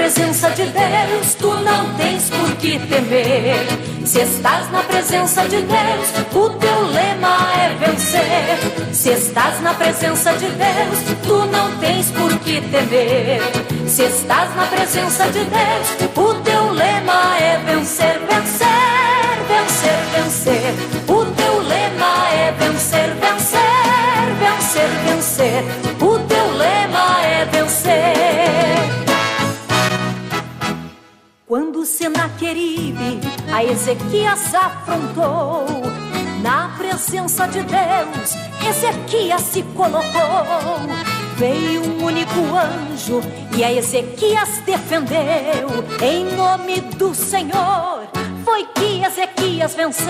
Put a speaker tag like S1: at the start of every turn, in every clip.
S1: presença de Deus, tu não tens por que temer. Se estás na presença de Deus, o teu lema é vencer. Se estás na presença de Deus, tu não tens por que temer. Se estás na presença de Deus, o teu lema é vencer, vencer, vencer, vencer. O teu lema é vencer, vencer, vencer, vencer. O teu lema é vencer. Quando Senaqueribe a Ezequias afrontou, na presença de Deus, Ezequias se colocou. Veio um único anjo e a Ezequias defendeu. Em nome do Senhor foi que Ezequias venceu.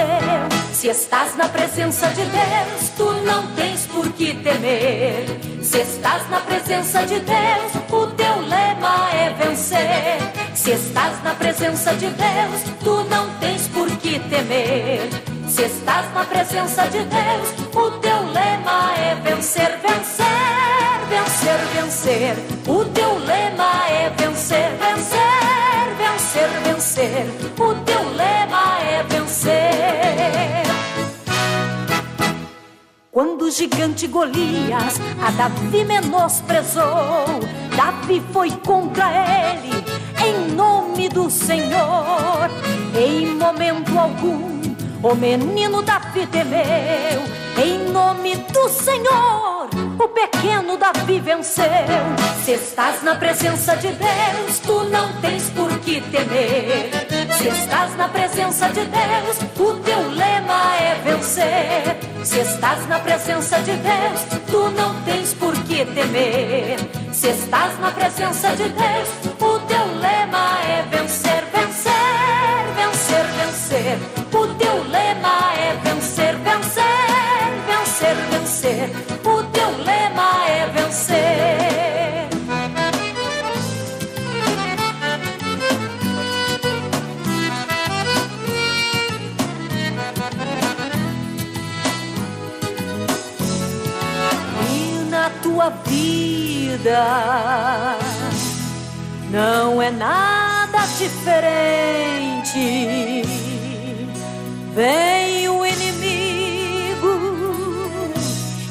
S1: Se estás na presença de Deus, tu não tens por que temer. Se estás na presença de Deus, o teu lema é vencer. Se estás na presença de Deus, tu não tens por que temer. Se estás na presença de Deus, o teu lema é vencer, vencer, vencer, vencer. O teu lema é vencer, vencer, vencer, vencer. O teu lema é vencer. Quando o gigante Golias a Davi menosprezou, Davi foi contra ele em nome do Senhor. Em momento algum o menino Davi temeu. Em nome do Senhor o pequeno Davi venceu. Se estás na presença de Deus, tu não tens por que temer. Se estás na presença de Deus, o teu lema é vencer. Se estás na presença de Deus, tu não tens por que temer. Se estás na presença de Deus, o teu lema é vencer, vencer, vencer, vencer. O teu lema é vencer, vencer, vencer, vencer. O teu lema é vencer. E na tua vida não é nada diferente. Vem o inimigo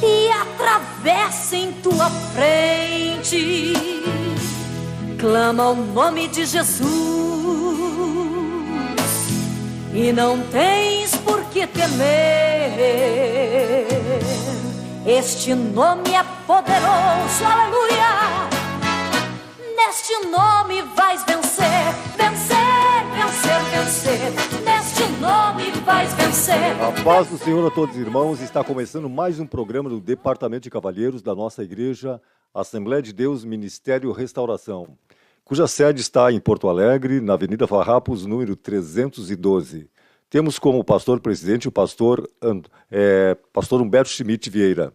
S1: e atravessa em tua frente. Clama o nome de Jesus e não tens por que temer. Este nome é poderoso, aleluia. Neste nome vais vencer, vencer, vencer, vencer. Neste nome vais vencer.
S2: A paz do Senhor a todos os irmãos. Está começando mais um programa do Departamento de Cavalheiros da nossa igreja, Assembleia de Deus Ministério Restauração, cuja sede está em Porto Alegre, na Avenida Farrapos, número 312. Temos como pastor-presidente o pastor Humberto Schmidt Vieira.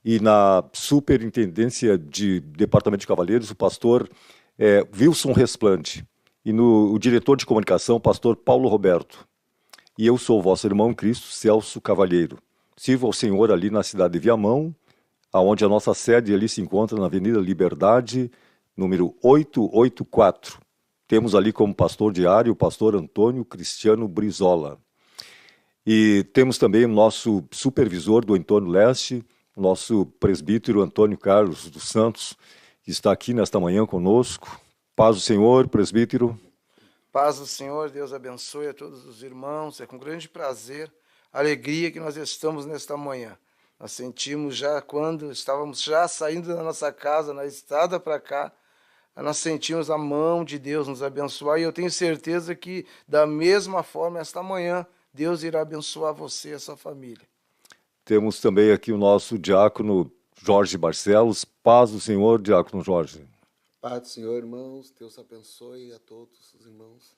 S2: E na superintendência de Departamento de Cavalheiros, o pastor Wilson Resplante. E o diretor de comunicação, o pastor Paulo Roberto. E eu sou o vosso irmão em Cristo, Celso Cavalheiro. Sirvo ao Senhor ali na cidade de Viamão, onde a nossa sede ali se encontra na Avenida Liberdade, número 884. Temos ali como pastor diário o pastor Antônio Cristiano Brizola. E temos também o nosso supervisor do Entorno Leste, nosso presbítero Antônio Carlos dos Santos, que está aqui nesta manhã conosco. Paz do Senhor, presbítero.
S3: Paz do Senhor, Deus abençoe a todos os irmãos. É com grande prazer, alegria que nós estamos nesta manhã. Nós sentimos já, quando estávamos já saindo da nossa casa, na estrada para cá, nós sentimos a mão de Deus nos abençoar. E eu tenho certeza que, da mesma forma, esta manhã, Deus irá abençoar você e a sua família.
S2: Temos também aqui o nosso diácono Jorge Barcelos. Paz do Senhor, diácono Jorge.
S4: Paz do Senhor, irmãos. Deus abençoe a todos os irmãos.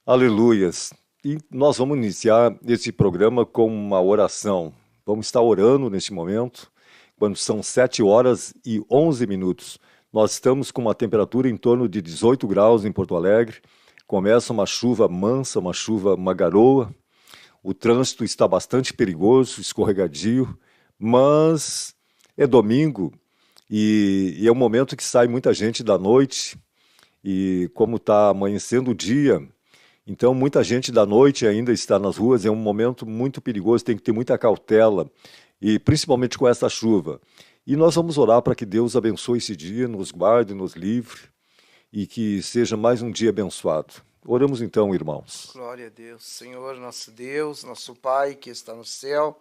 S2: Aleluias. E nós vamos iniciar esse programa com uma oração. Vamos estar orando neste momento, quando são 7h11. Nós estamos com uma temperatura em torno de 18 graus em Porto Alegre. Começa uma chuva mansa, uma garoa. O trânsito está bastante perigoso, escorregadio, mas é domingo e é um momento que sai muita gente da noite e como está amanhecendo o dia, então muita gente da noite ainda está nas ruas, é um momento muito perigoso, tem que ter muita cautela, e principalmente com essa chuva. E nós vamos orar para que Deus abençoe esse dia, nos guarde, nos livre, e que seja mais um dia abençoado. Oramos então, irmãos.
S3: Glória a Deus. Senhor, nosso Deus, nosso Pai que está no céu,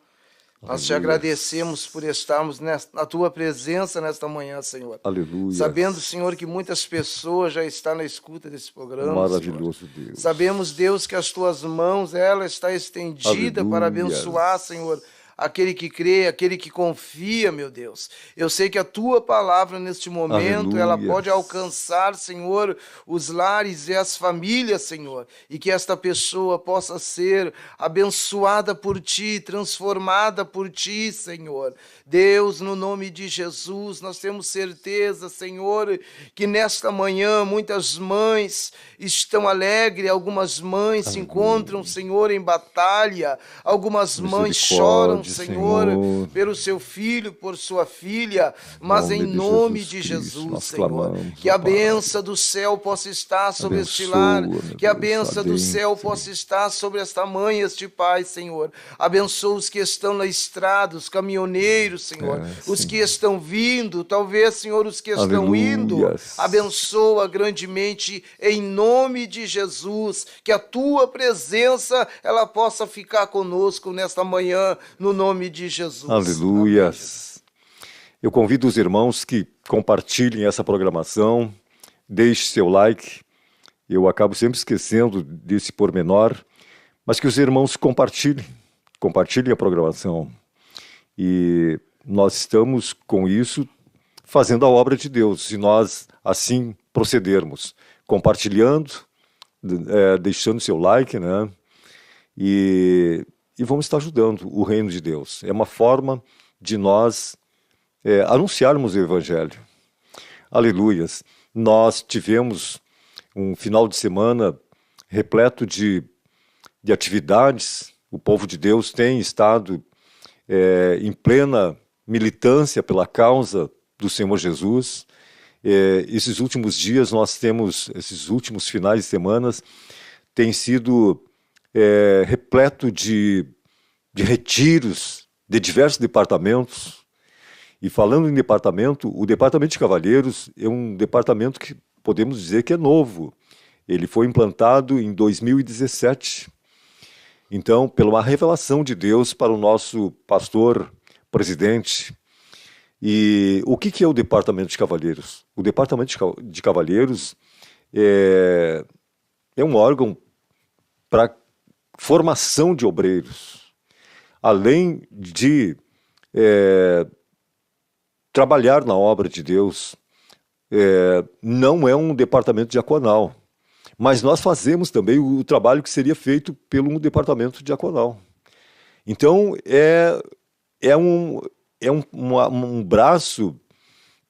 S3: nós te
S2: Aleluia.
S3: agradecemos por estarmos na tua presença nesta manhã, Senhor.
S2: Aleluia.
S3: Sabendo, Senhor, que muitas pessoas já estão na escuta desse programa,
S2: Maravilhoso
S3: Senhor.
S2: Deus.
S3: Sabemos, Deus, que as tuas mãos, ela está estendida para
S2: Aleluia.
S3: abençoar, Senhor, aquele que crê, aquele que confia, meu Deus. Eu sei que a tua palavra neste momento,
S2: Aleluia.
S3: ela pode alcançar, Senhor, os lares e as famílias, Senhor, e que esta pessoa possa ser abençoada por ti, transformada por ti, Senhor. Deus, no nome de Jesus, nós temos certeza, Senhor, que nesta manhã muitas mães estão alegres, algumas mães se encontram, Senhor, em batalha, algumas mães choram, Senhor, pelo seu filho, por sua filha, mas em nome de Jesus, Senhor, que a bênção do céu possa estar sobre este lar, que a bênção do céu possa estar sobre esta mãe, este pai, Senhor. Abençoa os que estão na estrada, os caminhoneiros, Senhor, os que estão vindo, talvez, Senhor, os que estão indo, abençoa grandemente em nome de Jesus, que a tua presença, ela possa ficar conosco nesta manhã, no nome de Jesus.
S2: Aleluia. Eu convido os irmãos que compartilhem essa programação, deixe seu like. Eu acabo sempre esquecendo desse pormenor, mas que os irmãos compartilhem a programação. E nós estamos com isso fazendo a obra de Deus, se nós assim procedermos, compartilhando, deixando seu like, né? E vamos estar ajudando o reino de Deus. É uma forma de nós anunciarmos o Evangelho. Aleluias. Nós tivemos um final de semana repleto de atividades. O povo de Deus tem estado em plena militância pela causa do Senhor Jesus. Esses últimos dias esses últimos finais de semana, têm sido repleto de retiros de diversos departamentos. E falando em departamento, o Departamento de Cavalheiros é um departamento que podemos dizer que é novo. Ele foi implantado em 2017. Então, pela uma revelação de Deus para o nosso pastor presidente. E o que é o Departamento de Cavalheiros? O Departamento de Cavalheiros é um órgão para formação de obreiros, além de trabalhar na obra de Deus. Não é um departamento diaconal, mas nós fazemos também o trabalho que seria feito pelo departamento diaconal. Então, é um braço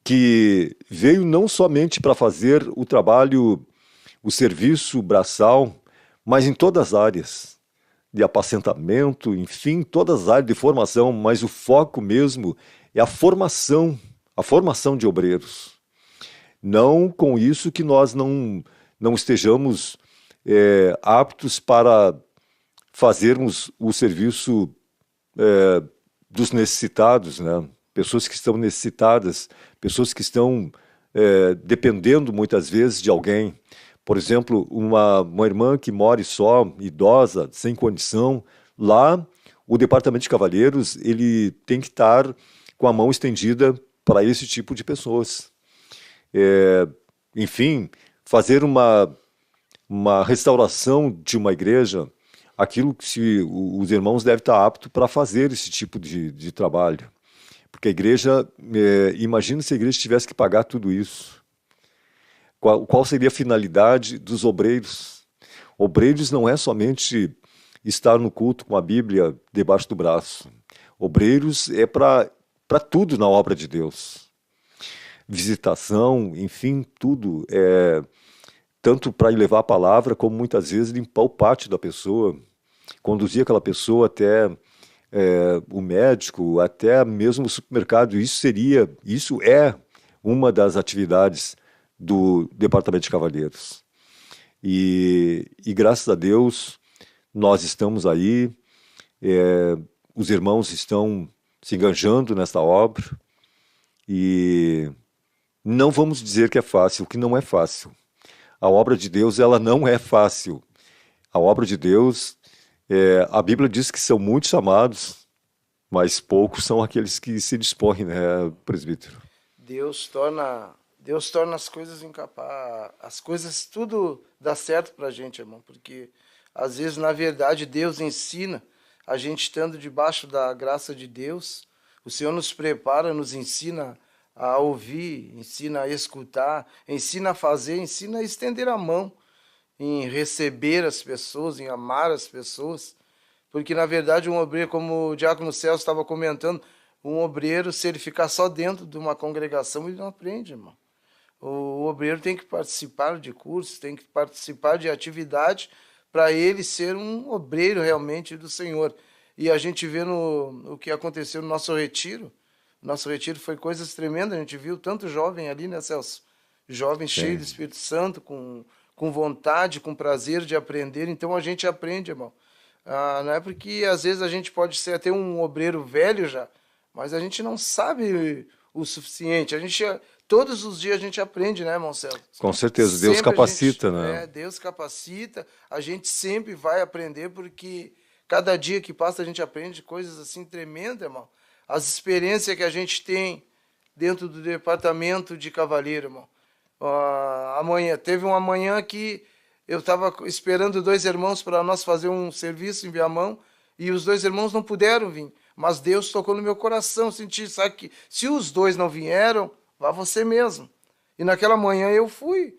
S2: que veio não somente para fazer o trabalho, o serviço braçal, mas em todas as áreas de apacentamento, enfim, todas as áreas de formação, mas o foco mesmo é a formação de obreiros. Não com isso que nós não estejamos aptos para fazermos o serviço dos necessitados, né? Pessoas que estão necessitadas, pessoas que estão dependendo muitas vezes de alguém. Por exemplo, uma irmã que mora só, idosa, sem condição, lá o Departamento de Cavalheiros ele tem que estar com a mão estendida para esse tipo de pessoas. Enfim, fazer uma restauração de uma igreja, aquilo que os irmãos devem estar aptos para fazer esse tipo de trabalho. Porque a igreja, imagina se a igreja tivesse que pagar tudo isso. Qual seria a finalidade dos obreiros? Obreiros não é somente estar no culto com a Bíblia debaixo do braço. Obreiros é para tudo na obra de Deus. Visitação, enfim, tudo. Tanto para levar a palavra, como muitas vezes limpar o pátio da pessoa, conduzir aquela pessoa até o médico, até mesmo o supermercado. Isso é uma das atividades do Departamento de Cavalheiros. E graças a Deus, nós estamos aí, os irmãos estão se enganjando nesta obra, e não vamos dizer que é fácil, que não é fácil. A obra de Deus, ela não é fácil. A obra de Deus, a Bíblia diz que são muitos chamados, mas poucos são aqueles que se dispõem, né, presbítero?
S3: Deus torna as coisas incapazes, as coisas tudo dá certo pra gente, irmão, porque às vezes, na verdade, Deus ensina, a gente estando debaixo da graça de Deus, o Senhor nos prepara, nos ensina a ouvir, ensina a escutar, ensina a fazer, ensina a estender a mão, em receber as pessoas, em amar as pessoas, porque na verdade um obreiro, como o diácono Celso estava comentando, um obreiro, se ele ficar só dentro de uma congregação, ele não aprende, irmão. O obreiro tem que participar de cursos, tem que participar de atividade para ele ser um obreiro realmente do Senhor. E a gente vê o que aconteceu no nosso retiro. Nosso retiro foi coisas tremendas, a gente viu tanto jovem ali, né, Celso? Jovem cheio do Espírito Santo, com vontade, com prazer de aprender. Então a gente aprende, irmão. Não é porque às vezes a gente pode ser até um obreiro velho já, mas a gente não sabe o suficiente. Todos os dias a gente aprende, né, irmão Celso?
S2: Com certeza, Deus capacita, né?
S3: Deus capacita, a gente sempre vai aprender, porque cada dia que passa a gente aprende coisas assim tremendas, irmão. As experiências que a gente tem dentro do departamento de cavalheiro, irmão. Teve uma manhã que eu estava esperando 2 irmãos para nós fazer um serviço em Viamão, e os 2 irmãos não puderam vir, mas Deus tocou no meu coração, senti, sabe, que se os 2 não vieram, vá você mesmo. E naquela manhã eu fui,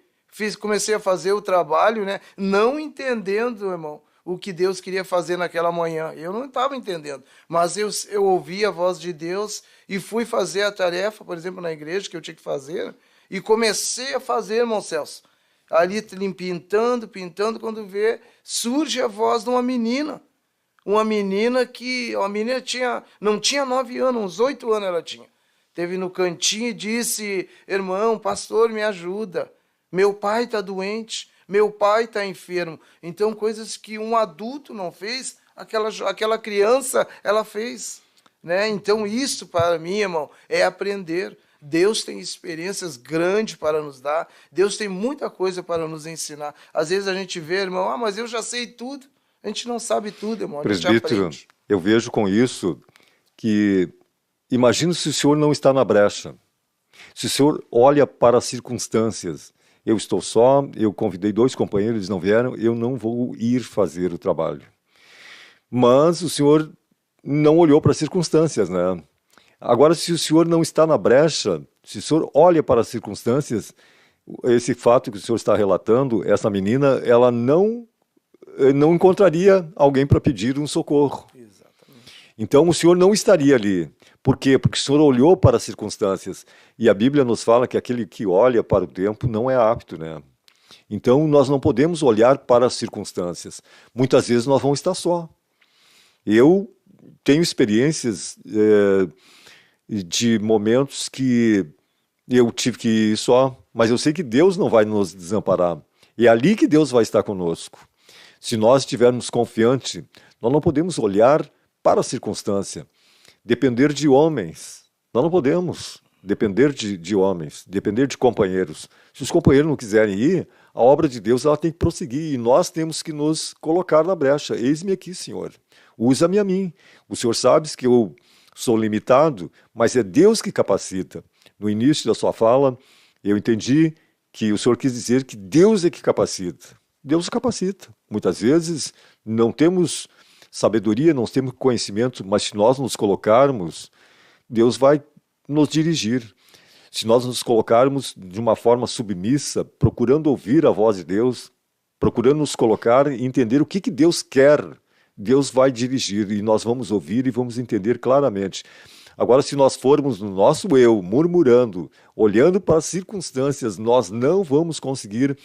S3: comecei a fazer o trabalho, né, não entendendo, irmão, o que Deus queria fazer naquela manhã. Eu não estava entendendo, mas eu ouvi a voz de Deus e fui fazer a tarefa, por exemplo, na igreja, que eu tinha que fazer, e comecei a fazer, irmão Celso. Ali pintando, quando vê, surge a voz de uma menina. Uma menina não tinha 9 anos, uns 8 anos ela tinha. Teve no cantinho e disse: irmão, pastor, me ajuda. Meu pai está doente, meu pai está enfermo. Então, coisas que um adulto não fez, aquela criança, ela fez. Né? Então, isso para mim, irmão, é aprender. Deus tem experiências grandes para nos dar. Deus tem muita coisa para nos ensinar. Às vezes a gente vê, irmão, mas eu já sei tudo. A gente não sabe tudo, irmão.
S2: Presbítero, eu vejo com isso que, imagina se o senhor não está na brecha. Se o senhor olha para as circunstâncias, eu estou só, eu convidei 2 companheiros, eles não vieram, eu não vou ir fazer o trabalho. Mas o senhor não olhou para as circunstâncias, né? Agora, se o senhor não está na brecha, se o senhor olha para as circunstâncias, esse fato que o senhor está relatando, essa menina, ela não encontraria alguém para pedir um socorro.
S3: Exatamente.
S2: Então, o senhor não estaria ali. Por quê? Porque o senhor olhou para as circunstâncias. E a Bíblia nos fala que aquele que olha para o tempo não é apto, né? Então, nós não podemos olhar para as circunstâncias. Muitas vezes nós vamos estar só. Eu tenho experiências de momentos que eu tive que ir só, mas eu sei que Deus não vai nos desamparar. E é ali que Deus vai estar conosco. Se nós estivermos confiantes, nós não podemos olhar para a circunstância, depender de homens. Nós não podemos depender de homens, depender de companheiros. Se os companheiros não quiserem ir, a obra de Deus ela tem que prosseguir e nós temos que nos colocar na brecha. Eis-me aqui, Senhor. Usa-me a mim. O Senhor sabe que eu sou limitado, mas é Deus que capacita. No início da sua fala, eu entendi que o Senhor quis dizer que Deus é que capacita. Deus capacita. Muitas vezes não temos sabedoria, não temos conhecimento, mas se nós nos colocarmos, Deus vai nos dirigir. Se nós nos colocarmos de uma forma submissa, procurando ouvir a voz de Deus, procurando nos colocar e entender o que Deus quer, Deus vai dirigir e nós vamos ouvir e vamos entender claramente. Agora, se nós formos no nosso eu, murmurando, olhando para as circunstâncias, nós não vamos conseguir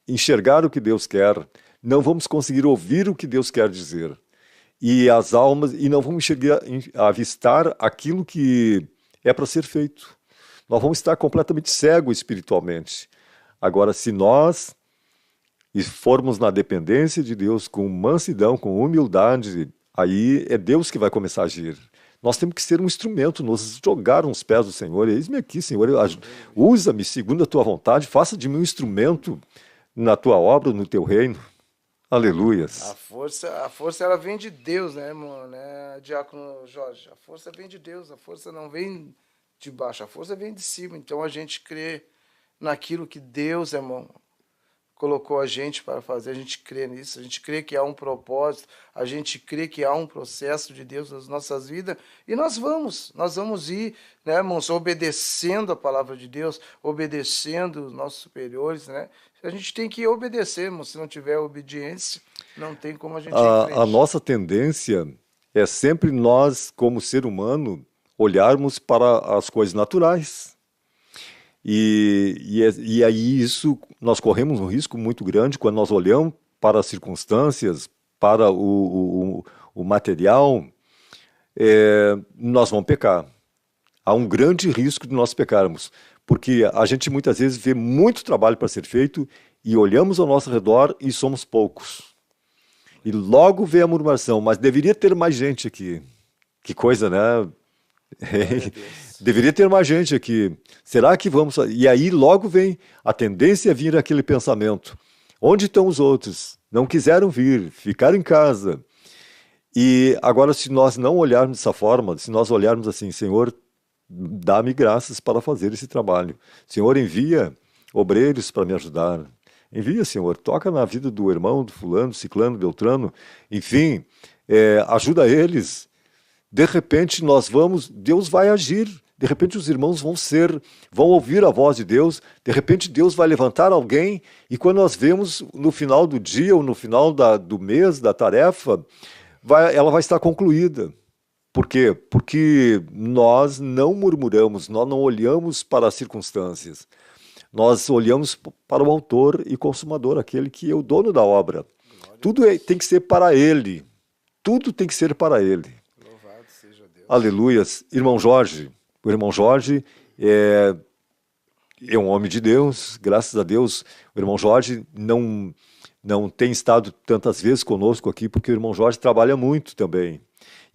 S2: enxergar o que Deus quer, não vamos conseguir ouvir o que Deus quer dizer. E as almas, e não vamos avistar aquilo que é para ser feito. Nós vamos estar completamente cegos espiritualmente. Agora, se nós formos na dependência de Deus, com mansidão, com humildade, aí é Deus que vai começar a agir. Nós temos que ser um instrumento, nos jogar nos pés do Senhor. Eis-me aqui, Senhor, usa-me segundo a tua vontade, faça de mim um instrumento na tua obra, no teu reino. Aleluias.
S3: A força ela vem de Deus, né, irmão, né, Diácono Jorge? A força vem de Deus, a força não vem de baixo, a força vem de cima. Então a gente crê naquilo que Deus, irmão, colocou a gente para fazer, a gente crê nisso, a gente crê que há um propósito, a gente crê que há um processo de Deus nas nossas vidas, e nós vamos ir, né, irmãos, obedecendo a palavra de Deus, obedecendo os nossos superiores, né? A gente tem que obedecer, irmão. Se não tiver obediência, não tem como a gente ir em frente.
S2: A nossa tendência é sempre nós, como ser humano, olharmos para as coisas naturais. E aí isso, nós corremos um risco muito grande quando nós olhamos para as circunstâncias, para o material, nós vamos pecar. Há um grande risco de nós pecarmos, porque a gente muitas vezes vê muito trabalho para ser feito e olhamos ao nosso redor e somos poucos. E logo vem a murmuração, mas deveria ter mais gente aqui. Que coisa, né? Deveria ter mais gente aqui. Será que vamos... E aí logo vem a tendência a vir aquele pensamento. Onde estão os outros? Não quiseram vir, ficaram em casa. E agora, se nós não olharmos dessa forma, se nós olharmos assim, Senhor, dá-me graças para fazer esse trabalho. Senhor, envia obreiros para me ajudar. Envia, Senhor, toca na vida do irmão, do fulano, do ciclano, beltrano. Enfim, ajuda eles. De repente Deus vai agir. De repente os irmãos vão ouvir a voz de Deus. De repente Deus vai levantar alguém. E quando nós vemos no final do dia ou no final do mês, da tarefa, ela vai estar concluída. Por quê? Porque nós não murmuramos, nós não olhamos para as circunstâncias. Nós olhamos para o autor e consumador, aquele que é o dono da obra. Tudo tem que ser para ele. Tudo tem que ser para ele.
S3: Louvado seja Deus.
S2: Aleluias. Irmão Jorge, o irmão Jorge é um homem de Deus, graças a Deus. O irmão Jorge não tem estado tantas vezes conosco aqui, porque o irmão Jorge trabalha muito também.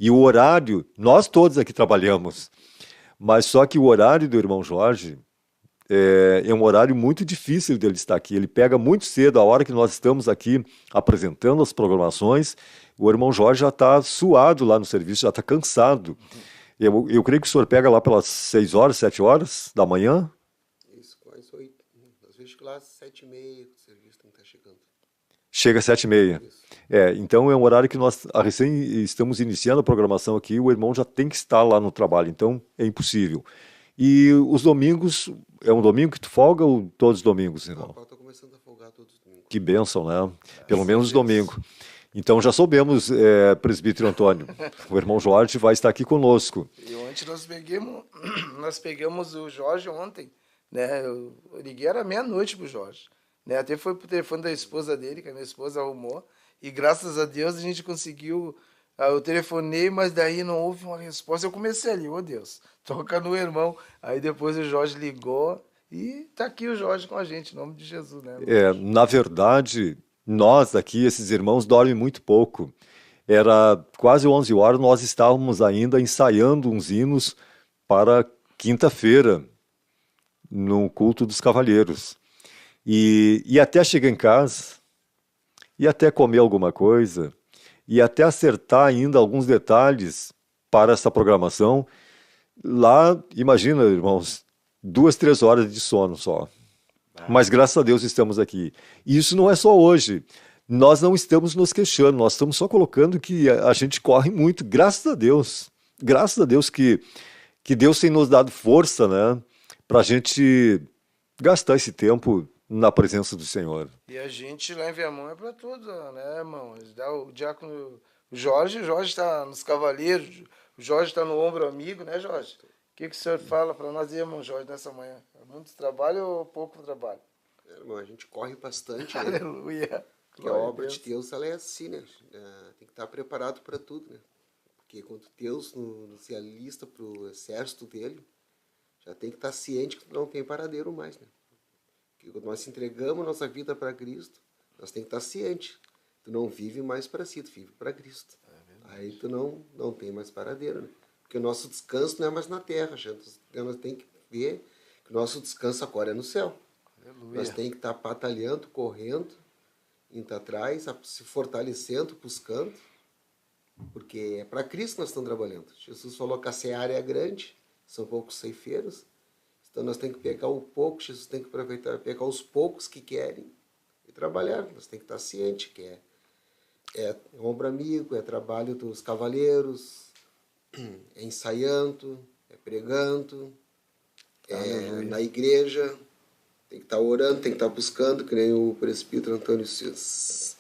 S2: E o horário, nós todos aqui trabalhamos, mas só que o horário do irmão Jorge é um horário muito difícil dele estar aqui. Ele pega muito cedo, a hora que nós estamos aqui apresentando as programações, o irmão Jorge já está suado lá no serviço, já está cansado. Eu creio que o senhor pega lá pelas 6 horas, 7 horas da manhã?
S4: Isso, quase 8. Às vezes lá 7h30 o serviço tem que estar chegando.
S2: Chega às 7h30. Então é um horário que nós recém estamos iniciando a programação aqui, o irmão já tem que estar lá no trabalho, então é impossível. E os domingos, é um domingo que tu folga ou todos os domingos, irmão?
S4: Eu estou começando a folgar todos os domingos.
S2: Que bênção, né? Pelo menos os domingos. Então já soubemos, presbítero Antônio, o irmão Jorge vai estar aqui conosco.
S3: E ontem nós pegamos o Jorge ontem, né? Eu liguei, era meia-noite pro Jorge, né? Até foi pro telefone da esposa dele, que a minha esposa arrumou, e graças a Deus a gente conseguiu. Eu telefonei, mas daí não houve uma resposta. Eu comecei ali, Deus, toca no irmão. Aí depois o Jorge ligou e tá aqui o Jorge com a gente, em nome de Jesus, né?
S2: Na verdade, nós aqui, esses irmãos, dormem muito pouco. Era quase 11 horas, nós estávamos ainda ensaiando uns hinos para quinta-feira, no culto dos cavalheiros. E até chegar em casa, e até comer alguma coisa, e até acertar ainda alguns detalhes para essa programação, lá, imagina, irmãos, 2, 3 horas de sono só. Mas graças a Deus estamos aqui. E isso não é só hoje. Nós não estamos nos queixando, nós estamos só colocando que a gente corre muito, graças a Deus. Graças a Deus que Deus tem nos dado força, né, para a gente gastar esse tempo na presença do Senhor.
S3: E a gente lá em Viamão é para tudo, né, irmão? O diácono Jorge está nos cavaleiros, o Jorge está no ombro amigo, né, Jorge? O que o senhor fala para nós, irmão Jorge, nessa manhã? É muito trabalho ou pouco trabalho?
S4: Irmão, a gente corre bastante, né?
S3: Aleluia.
S4: Porque a obra de Deus, ela é assim, né? Tem que estar preparado para tudo, né? Porque quando Deus se alista para o exército dele, já tem que estar ciente que não tem paradeiro mais, né? Porque quando nós entregamos nossa vida para Cristo, nós temos que estar cientes. Tu não vive mais para si, tu vive para Cristo. Aí tu não tem mais paradeiro, né? Porque o nosso descanso não é mais na terra, gente. Nós temos que ver que o nosso descanso agora é no céu. Aleluia. Nós temos que estar batalhando, correndo, indo atrás, se fortalecendo, buscando, porque é para Cristo que nós estamos trabalhando. Jesus falou que a seara é grande, são poucos ceifeiros, então nós temos que pegar o pouco, Jesus tem que aproveitar, pegar os poucos que querem e trabalhar. Nós temos que estar cientes que é ombro amigo, é trabalho dos cavaleiros, é ensaiando, é pregando, na igreja, tem que estar orando, tem que estar buscando, que nem o presbítero Antônio Santos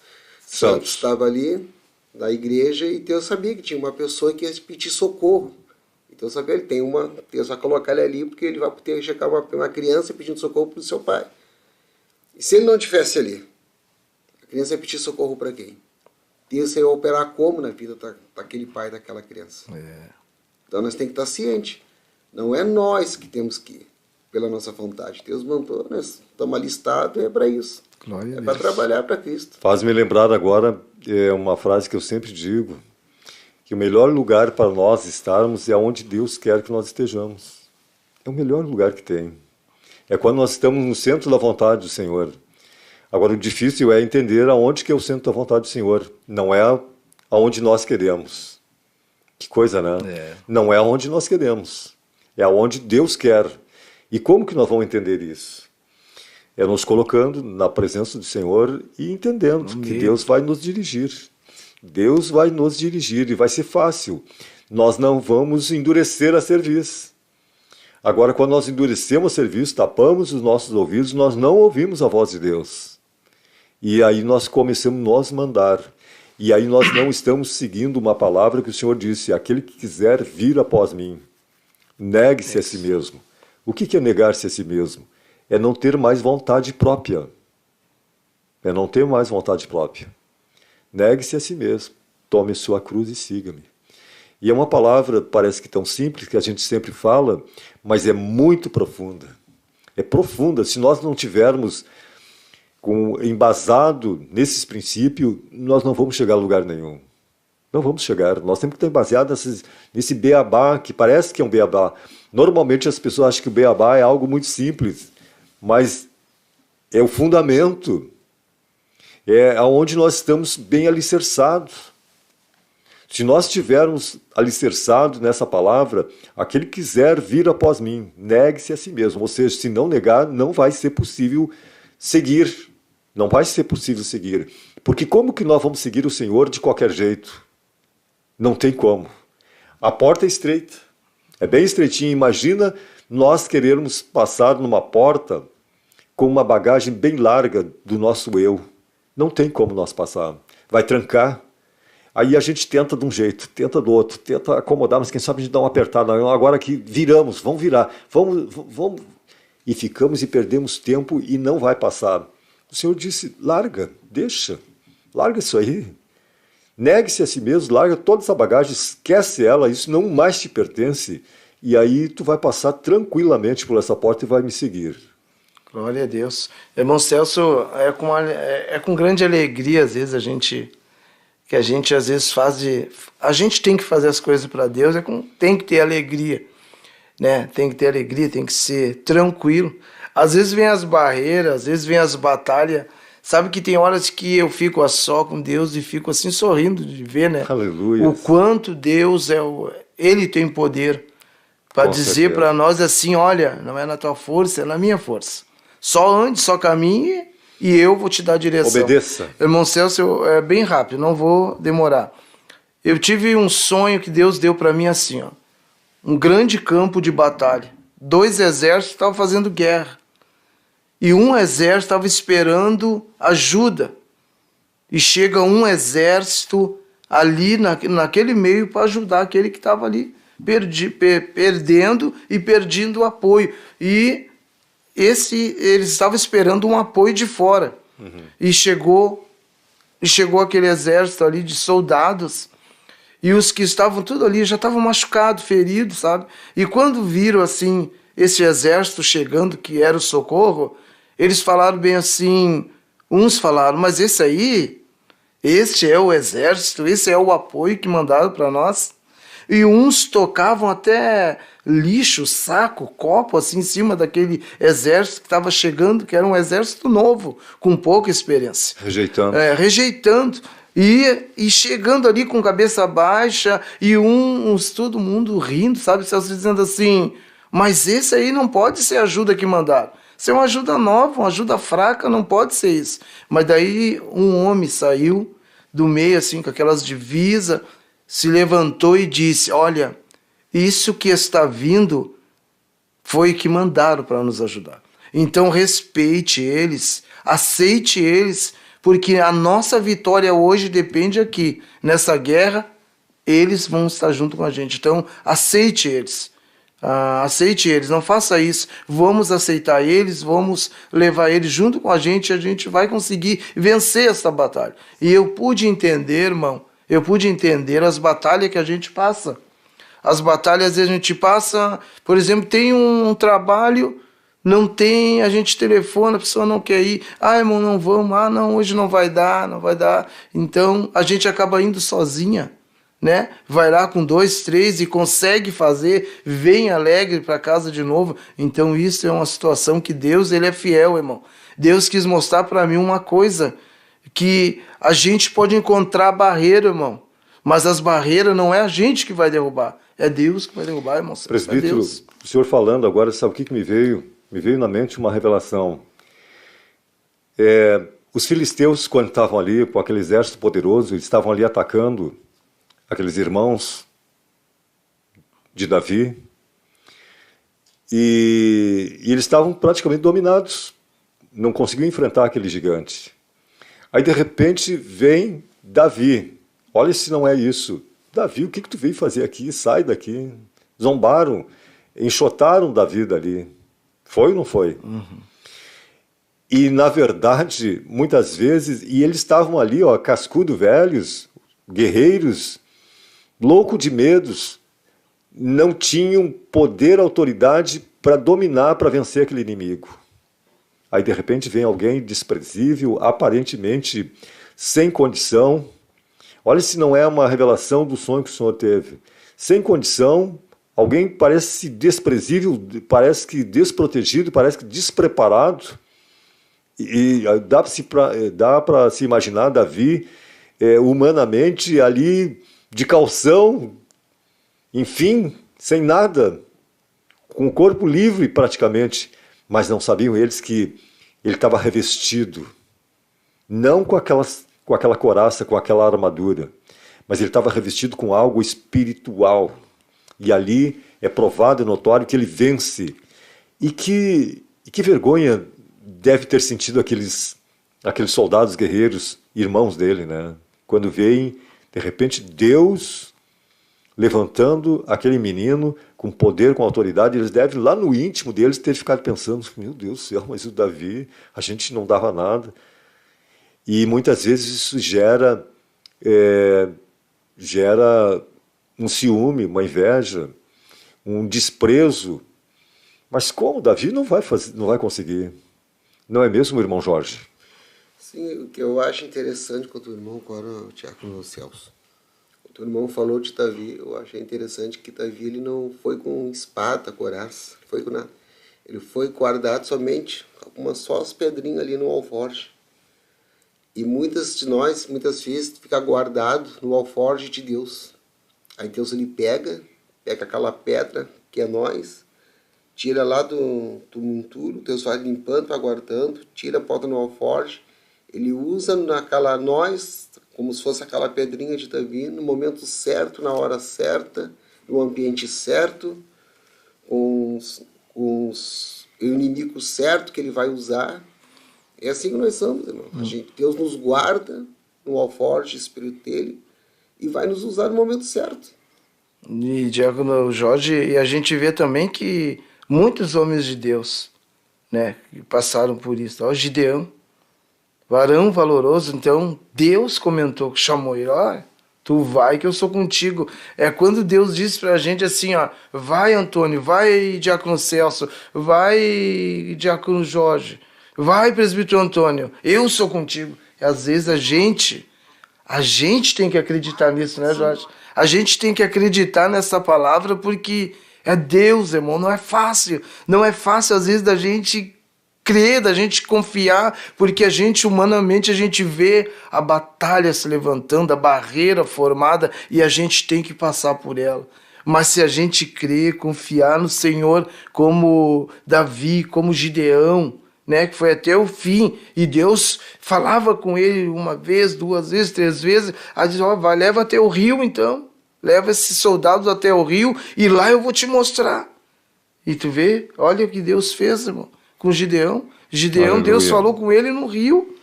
S4: estava ali na igreja e Deus sabia que tinha uma pessoa que ia pedir socorro. Então sabia, Deus vai colocar ele ali porque ele vai ter que chegar uma criança pedindo socorro para o seu pai. E se ele não estivesse ali, a criança ia pedir socorro para quem? Deus ia operar como na vida daquele pai, daquela criança. Então nós temos que estar cientes. Não é nós que temos que ir pela nossa vontade. Deus mandou, nós estamos alistados, é para isso. Glória é para trabalhar para Cristo.
S2: Faz-me lembrar agora, uma frase que eu sempre digo, que o melhor lugar para nós estarmos é onde Deus quer que nós estejamos. É o melhor lugar que tem. É quando nós estamos no centro da vontade do Senhor. Agora, o difícil é entender aonde que é o centro da vontade do Senhor. Não é aonde nós queremos. Que coisa, né? Não é aonde nós queremos. É aonde Deus quer. E como que nós vamos entender isso? É nos colocando na presença do Senhor e entendendo que Deus vai nos dirigir. Deus vai nos dirigir e vai ser fácil. Nós não vamos endurecer a serviço. Agora, quando nós endurecemos a serviço, tapamos os nossos ouvidos, nós não ouvimos a voz de Deus. E aí nós começamos nós mandar. E aí nós não estamos seguindo uma palavra que o Senhor disse: aquele que quiser vir após mim, negue-se a si mesmo. O que é negar-se a si mesmo? É não ter mais vontade própria. É não ter mais vontade própria. Negue-se a si mesmo. Tome sua cruz e siga-me. E é uma palavra, parece que tão simples, que a gente sempre fala, mas é muito profunda. É profunda. Se nós não tivermos embasado nesses princípios, nós não vamos chegar a lugar nenhum. Não vamos chegar. Nós temos que estar baseado nesse beabá, que parece que é um beabá. Normalmente as pessoas acham que o beabá é algo muito simples, mas é o fundamento. É onde nós estamos bem alicerçados. Se nós estivermos alicerçados nessa palavra, aquele que quiser vir após mim, negue-se a si mesmo. Ou seja, se não negar, não vai ser possível seguir. Não vai ser possível seguir. Porque como que nós vamos seguir o Senhor de qualquer jeito? Não tem como. A porta é estreita. É bem estreitinha. Imagina nós querermos passar numa porta com uma bagagem bem larga do nosso eu. Não tem como nós passar. Vai trancar. Aí a gente tenta de um jeito, tenta do outro, tenta acomodar, mas quem sabe a gente dá uma apertada. Agora que viramos, vamos virar, vamos. E ficamos e perdemos tempo e não vai passar. O Senhor disse, larga, deixa, larga isso aí. Negue-se a si mesmo, larga toda essa bagagem, esquece ela, isso não mais te pertence. E aí tu vai passar tranquilamente por essa porta e vai me seguir.
S3: Glória a Deus. Irmão Celso, é com grande alegria, às vezes, a gente às vezes a gente tem que fazer as coisas para Deus, tem que ter alegria, né? Tem que ter alegria, tem que ser tranquilo. Às vezes vem as barreiras, às vezes vem as batalhas. Sabe que tem horas que eu fico a só com Deus e fico assim sorrindo de ver, né?
S2: Aleluia.
S3: O quanto Deus Ele tem poder para dizer para nós assim, olha, não é na tua força, é na minha força. Só ande, só caminhe e eu vou te dar a direção.
S2: Obedeça.
S3: Irmão Celso, é bem rápido, não vou demorar. Eu tive um sonho que Deus deu para mim assim, ó, um grande campo de batalha. 2 exércitos estavam fazendo guerra. E um exército estava esperando ajuda. E chega um exército ali naquele meio para ajudar aquele que estava ali perdendo e perdendo o apoio. E eles estavam esperando um apoio de fora. Uhum. E chegou aquele exército ali de soldados, e os que estavam tudo ali já estavam machucados, feridos, sabe? E quando viram assim esse exército chegando, que era o socorro, Eles falaram bem assim, uns falaram, mas este é o exército, esse é o apoio que mandaram para nós. E uns tocavam até lixo, saco, copo, assim, em cima daquele exército que estava chegando, que era um exército novo, com pouca experiência.
S2: Rejeitando.
S3: Rejeitando. E chegando ali com cabeça baixa, e todo mundo rindo, sabe? Celso dizendo assim, mas esse aí não pode ser a ajuda que mandaram. Isso é uma ajuda nova, uma ajuda fraca, não pode ser isso. Mas daí um homem saiu do meio, assim, com aquelas divisas, se levantou e disse, olha, isso que está vindo foi que mandaram para nos ajudar. Então respeite eles, aceite eles, porque a nossa vitória hoje depende aqui. Nessa guerra, eles vão estar junto com a gente. Então aceite eles. Aceite eles, não faça isso. Vamos aceitar eles, vamos levar eles junto com a gente vai conseguir vencer essa batalha. E eu pude entender, irmão, as batalhas que a gente passa. As batalhas a gente passa, por exemplo, tem um trabalho, não tem, a gente telefona, a pessoa não quer ir, irmão, não vamos, não, hoje não vai dar. Então a gente acaba indo sozinha, né? Vai lá com 2, 3 e consegue fazer, vem alegre para casa de novo. Então isso é uma situação que Deus, ele é fiel, irmão. Deus quis mostrar para mim uma coisa, que a gente pode encontrar barreira, irmão, mas as barreiras não é a gente que vai derrubar, é Deus que vai derrubar, irmão.
S2: Presbítero, o senhor falando agora, sabe o que me veio? Me veio na mente uma revelação. Os filisteus, quando estavam ali com aquele exército poderoso, eles estavam ali atacando aqueles irmãos de Davi, e eles estavam praticamente dominados, não conseguiam enfrentar aquele gigante. Aí de repente vem Davi, olha se não é isso, Davi, o que tu veio fazer aqui? Sai daqui. Zombaram, enxotaram Davi dali, foi ou não foi? E na verdade, muitas vezes, e eles estavam ali, cascudo velhos, guerreiros, louco de medos, não tinham poder, autoridade para dominar, para vencer aquele inimigo. Aí de repente vem alguém desprezível, aparentemente sem condição. Olha se não é uma revelação do sonho que o senhor teve. Sem condição, alguém parece desprezível, parece que desprotegido, parece que despreparado. E dá para se imaginar Davi humanamente ali de calção, enfim, sem nada, com o corpo livre praticamente, mas não sabiam eles que ele estava revestido, não com aquela couraça, com aquela armadura, mas ele estava revestido com algo espiritual, e ali é provado e notório que ele vence, e que vergonha deve ter sentido aqueles soldados guerreiros, irmãos dele, né? Quando veem, de repente, Deus levantando aquele menino com poder, com autoridade, eles devem, lá no íntimo deles, ter ficado pensando, meu Deus do céu, mas o Davi, a gente não dava nada. E muitas vezes isso gera um ciúme, uma inveja, um desprezo. Mas como? Davi não vai conseguir. Não é mesmo, irmão Jorge?
S4: Sim, o que eu acho interessante com o teu irmão, agora o Diácono Celso. O teu irmão falou de Davi, eu achei interessante que Davi ele não foi com espada, coraça, foi com nada. Ele foi guardado somente com só as pedrinhas ali no alforje. E muitas de nós, muitas vezes, fica guardado no alforje de Deus. Aí Deus ele pega aquela pedra que é nós, tira lá do monturo, Deus vai limpando, vai guardando, tira, bota no alforje, ele usa naquela nós, como se fosse aquela pedrinha de Davi, no momento certo, na hora certa, no ambiente certo, com os inimigos certos que ele vai usar. É assim que nós somos, irmão. Deus nos guarda no alforje, espírito dele, e vai nos usar no momento certo.
S3: E Diácono Jorge, e a gente vê também que muitos homens de Deus, né, passaram por isso. O Gideão, varão valoroso, então Deus comentou, chamou ele, tu vai que eu sou contigo. É quando Deus diz pra gente assim, vai Antônio, vai Diácono Celso, vai Diácono Jorge, Vai, presbítero Antônio, eu sou contigo. E às vezes a gente tem que acreditar nisso, né, Jorge? A gente tem que acreditar nessa palavra porque é Deus, irmão. Não é fácil. Não é fácil, às vezes, da gente crer, da gente confiar, porque humanamente, a gente vê a batalha se levantando, a barreira formada, e a gente tem que passar por ela. Mas se a gente crer, confiar no Senhor, como Davi, como Gideão, né, que foi até o fim, e Deus falava com ele uma vez, 2 vezes, 3 vezes, aí diz, vai, leva até o rio então, leva esses soldados até o rio, e lá eu vou te mostrar. E tu vê, olha o que Deus fez, irmão, com Gideão. Aleluia. Deus falou com ele no rio.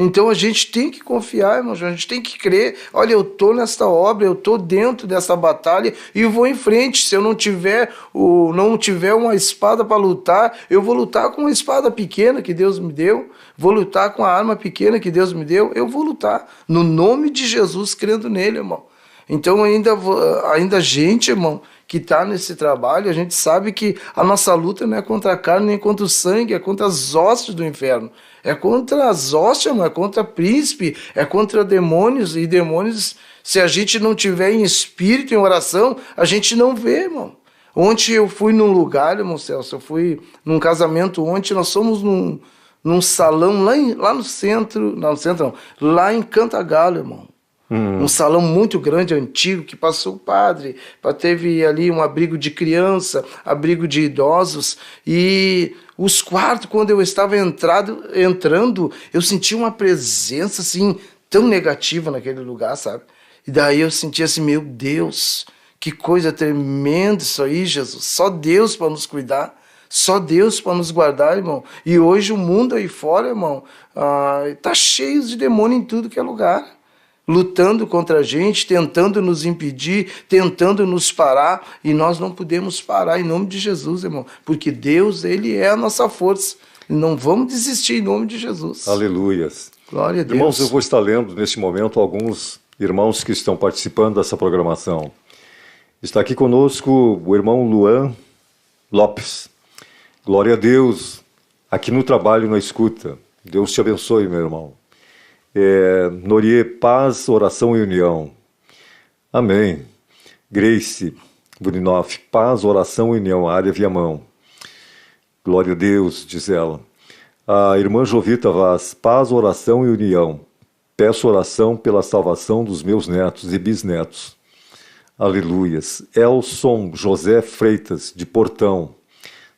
S3: Então a gente tem que confiar, irmão, a gente tem que crer. Olha, eu estou nesta obra, eu estou dentro dessa batalha e eu vou em frente. Se eu não tiver uma espada para lutar, eu vou lutar com uma espada pequena que Deus me deu, vou lutar com a arma pequena que Deus me deu, eu vou lutar no nome de Jesus, crendo nele, irmão. Então ainda a gente, irmão, que está nesse trabalho, a gente sabe que a nossa luta não é contra a carne nem contra o sangue, é contra as hostes do inferno. É contra as hostes, irmão, é contra príncipe, é contra demônios. E demônios, se a gente não tiver em espírito, em oração, a gente não vê, irmão. Ontem eu fui num lugar, irmão Celso, eu fui num casamento ontem, nós fomos num salão lá no centro, lá em Cantagalo, irmão. Um salão muito grande, antigo, que passou o padre, teve ali um abrigo de criança, abrigo de idosos, e os quartos, quando eu estava entrando, eu senti uma presença assim, tão negativa naquele lugar, sabe? E daí eu senti assim, meu Deus, que coisa tremenda isso aí, Jesus, só Deus para nos cuidar, só Deus para nos guardar, irmão. E hoje o mundo aí fora, irmão, tá cheio de demônio em tudo que é lugar, lutando contra a gente, tentando nos impedir, tentando nos parar, e nós não podemos parar em nome de Jesus, irmão, porque Deus, ele é a nossa força, não vamos desistir em nome de Jesus.
S2: Aleluias.
S3: Glória a Deus.
S2: Irmãos, eu vou estar lendo neste momento alguns irmãos que estão participando dessa programação. Está aqui conosco o irmão Luan Lopes. Glória a Deus, aqui no trabalho, na escuta. Deus te abençoe, meu irmão. Norie, paz, oração e união. Amém. Grace Burinoff, paz, oração e união, área Viamão. Glória a Deus, diz ela. A irmã Jovita Vaz, paz, oração e união. Peço oração pela salvação dos meus netos e bisnetos. Aleluias. Elson José Freitas, de Portão.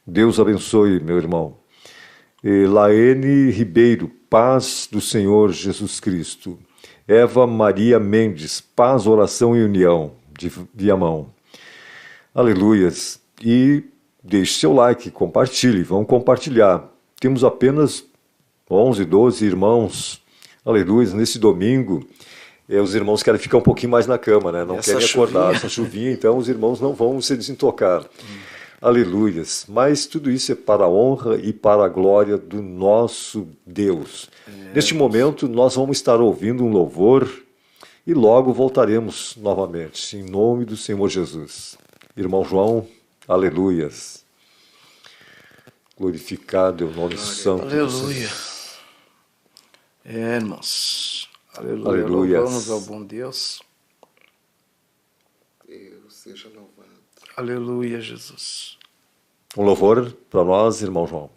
S2: Deus abençoe, meu irmão. Laene Ribeiro, paz do Senhor Jesus Cristo. Eva Maria Mendes, paz, oração e união, de Viamão. Aleluias. E deixe seu like, compartilhe, vamos compartilhar. Temos apenas 11, 12 irmãos, aleluia, nesse domingo. Os irmãos querem ficar um pouquinho mais na cama, né? Não querem acordar, essa chuvinha, então os irmãos não vão se desintocar. Aleluias. Mas tudo isso é para a honra e para a glória do nosso Deus. Neste momento, nós vamos estar ouvindo um louvor e logo voltaremos novamente, em nome do Senhor Jesus. Irmão João, aleluias. Glorificado é o nome santo.
S3: Aleluia. Irmãos. Aleluia. Louvamos ao bom Deus.
S4: Deus seja louvado.
S3: Aleluia, Jesus.
S2: Um louvor para nós, irmão João.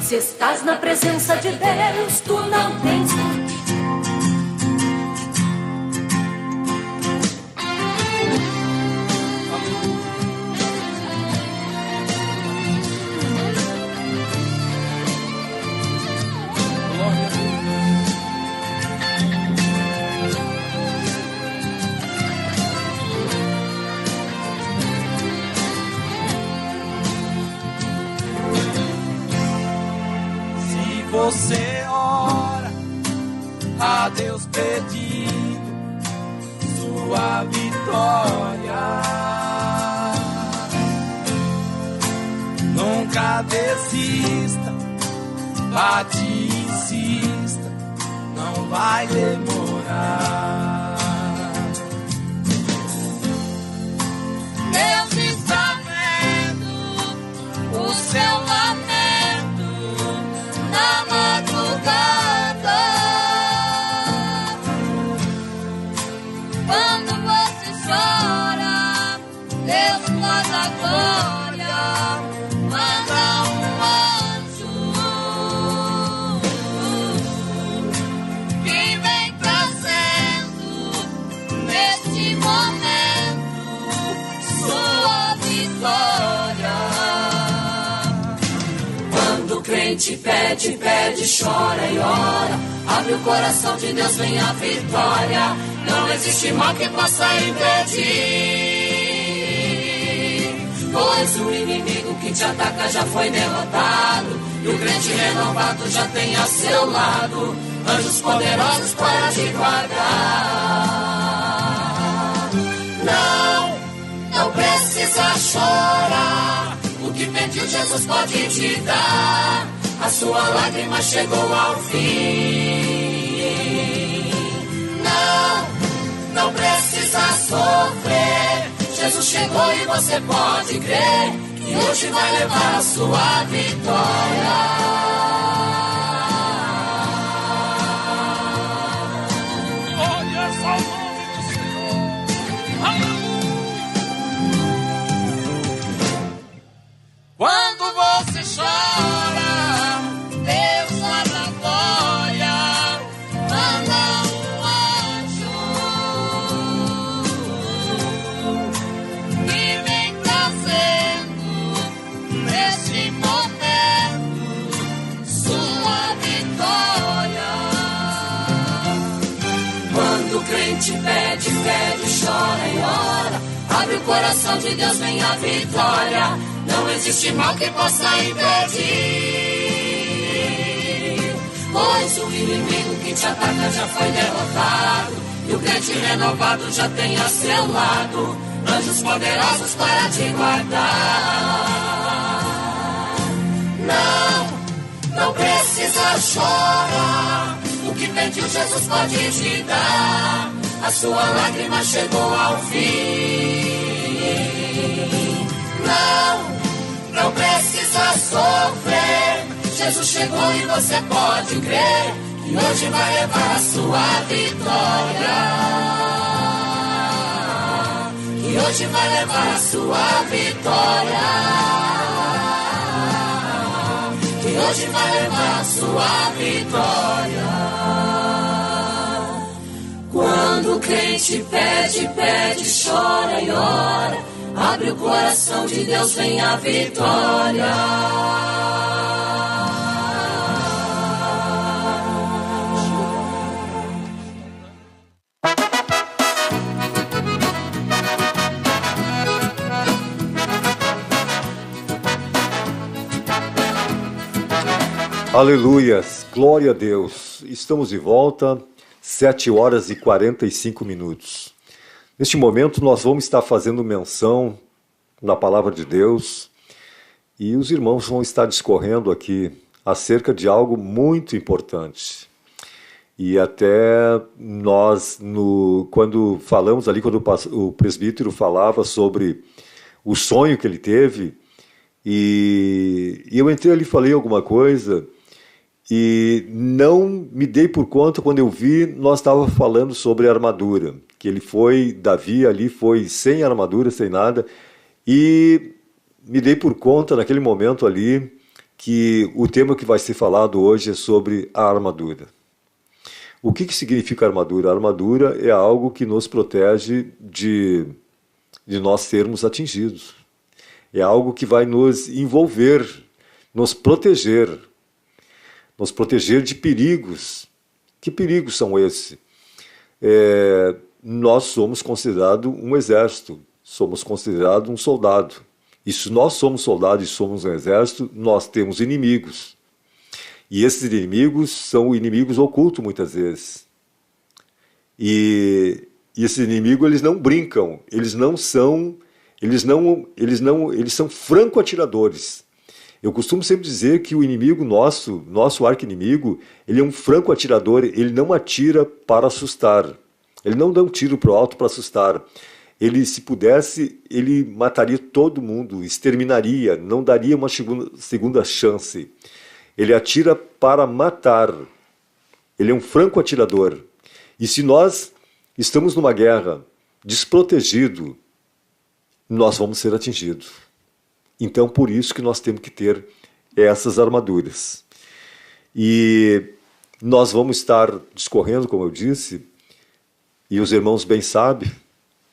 S1: Se estás na presença de Deus, tu não tens.
S5: Você ora a Deus pedindo sua vida. vitória. Nunca desista, bate e insista, não vai demorar. Deus está vendo o seu lamento na madrugada. Quando você chora, Deus guarda a glória, manda um anjo que vem trazendo neste momento sua vitória. Quando o crente pede, pede, chora e ora, abre o coração de Deus, vem a vitória. Não existe mal que possa impedir, pois o inimigo que te ataca já foi derrotado, e o crente renovado já tem a seu lado anjos poderosos para te guardar. Não precisa chorar, o que pediu Jesus pode te dar, a sua lágrima chegou ao fim. Não precisa sofrer, Jesus chegou e você pode crer que hoje vai levar a sua vitória. Olha só o nome do Senhor, aleluia. Quando você chora, Deus guarda a glória, manda um anjo que vem trazendo neste momento sua vitória. Quando o crente pede, pede, chora e ora, abre o coração de Deus, vem a vitória. Não existe mal que possa impedir, pois o inimigo que te ataca já foi derrotado, e o crente renovado já tem a seu lado anjos poderosos para te guardar. Não precisa chorar, o que pediu Jesus pode te dar, a sua lágrima chegou ao fim. Não precisa sofrer, Jesus chegou e você pode crer que hoje vai levar a sua vitória, que hoje vai levar a sua vitória, que hoje vai levar a sua vitória. Quando o crente pede, pede, chora e ora, abre o coração de Deus, vem a vitória.
S2: Aleluias, glória a Deus. Estamos de volta, 7 horas e 45 minutos. Neste momento nós vamos estar fazendo menção na Palavra de Deus e os irmãos vão estar discorrendo aqui acerca de algo muito importante. E até nós, quando falamos ali, quando o presbítero falava sobre o sonho que ele teve, e eu entrei ali e falei alguma coisa e não me dei por conta, quando eu vi, nós estávamos falando sobre a armadura, que Davi ali foi sem armadura, sem nada, e me dei por conta naquele momento ali que o tema que vai ser falado hoje é sobre a armadura. O que significa armadura? A armadura é algo que nos protege de nós sermos atingidos. É algo que vai nos envolver, nos proteger de perigos. Que perigos são esses? Nós somos considerados um exército, somos considerados um soldado. E se nós somos soldados e somos um exército, nós temos inimigos. E esses inimigos são inimigos ocultos muitas vezes. E E esses inimigos, eles não brincam, eles são franco-atiradores. Eu costumo sempre dizer que o inimigo nosso arqui-inimigo, ele é um franco-atirador, ele não atira para assustar. Ele não dá um tiro pro alto para assustar. Ele, se pudesse, ele mataria todo mundo, exterminaria, não daria uma segunda chance. Ele atira para matar. Ele é um franco-atirador. E se nós estamos numa guerra desprotegido, nós vamos ser atingidos. Então, por isso que nós temos que ter essas armaduras. E nós vamos estar discorrendo, como eu disse, e os irmãos bem sabem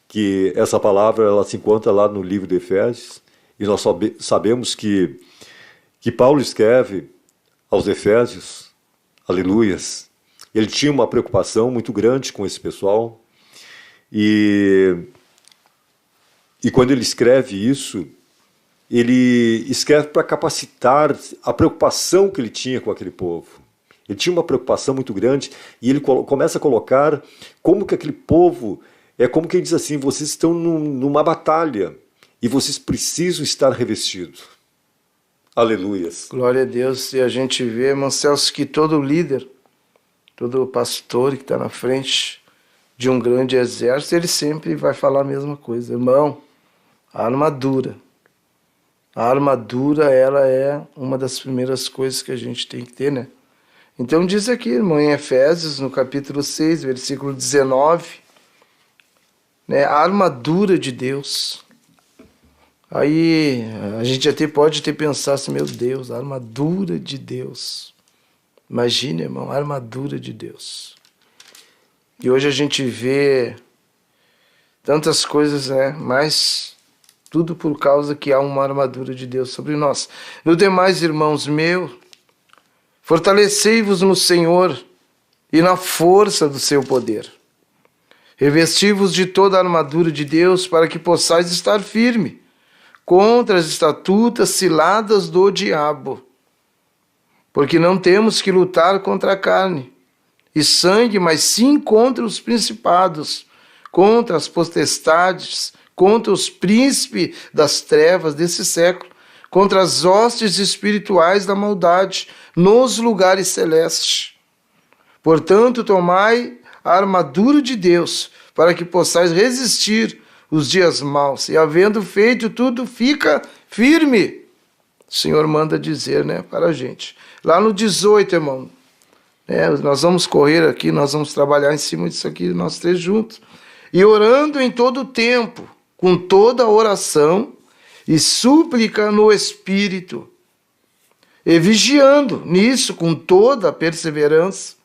S2: que essa palavra ela se encontra lá no livro de Efésios, e nós sabemos que Paulo escreve aos Efésios, aleluias, ele tinha uma preocupação muito grande com esse pessoal, e quando ele escreve isso, ele escreve para capacitar a preocupação que ele tinha com aquele povo. Ele tinha uma preocupação muito grande e ele começa a colocar como que aquele povo, é como quem diz assim, vocês estão numa batalha e vocês precisam estar revestidos. Aleluias.
S3: Glória a Deus. E a gente vê, irmão Celso, que todo líder, todo pastor que está na frente de um grande exército, ele sempre vai falar a mesma coisa. Irmão, a armadura. A armadura, ela é uma das primeiras coisas que a gente tem que ter, né? Então diz aqui, irmão, em Efésios, no capítulo 6, versículo 19, né? A armadura de Deus. Aí a gente até pode ter pensado assim, meu Deus, a armadura de Deus. Imagina, irmão, a armadura de Deus. E hoje a gente vê tantas coisas, né? Mas tudo por causa que há uma armadura de Deus sobre nós. No demais, irmãos meus, fortalecei-vos no Senhor e na força do seu poder. Revesti-vos de toda a armadura de Deus para que possais estar firme contra as astutas ciladas do diabo. Porque não temos que lutar contra a carne e sangue, mas sim contra os principados, contra as potestades, contra os príncipes das trevas desse século, contra as hostes espirituais da maldade nos lugares celestes. Portanto, tomai a armadura de Deus, para que possais resistir os dias maus, e havendo feito tudo, fica firme. O Senhor manda dizer, né, para a gente. Lá no 18, irmão, nós vamos correr aqui, nós vamos trabalhar em cima disso aqui, nós três juntos. E orando em todo o tempo, com toda oração e súplica no Espírito, e vigiando nisso com toda a perseverança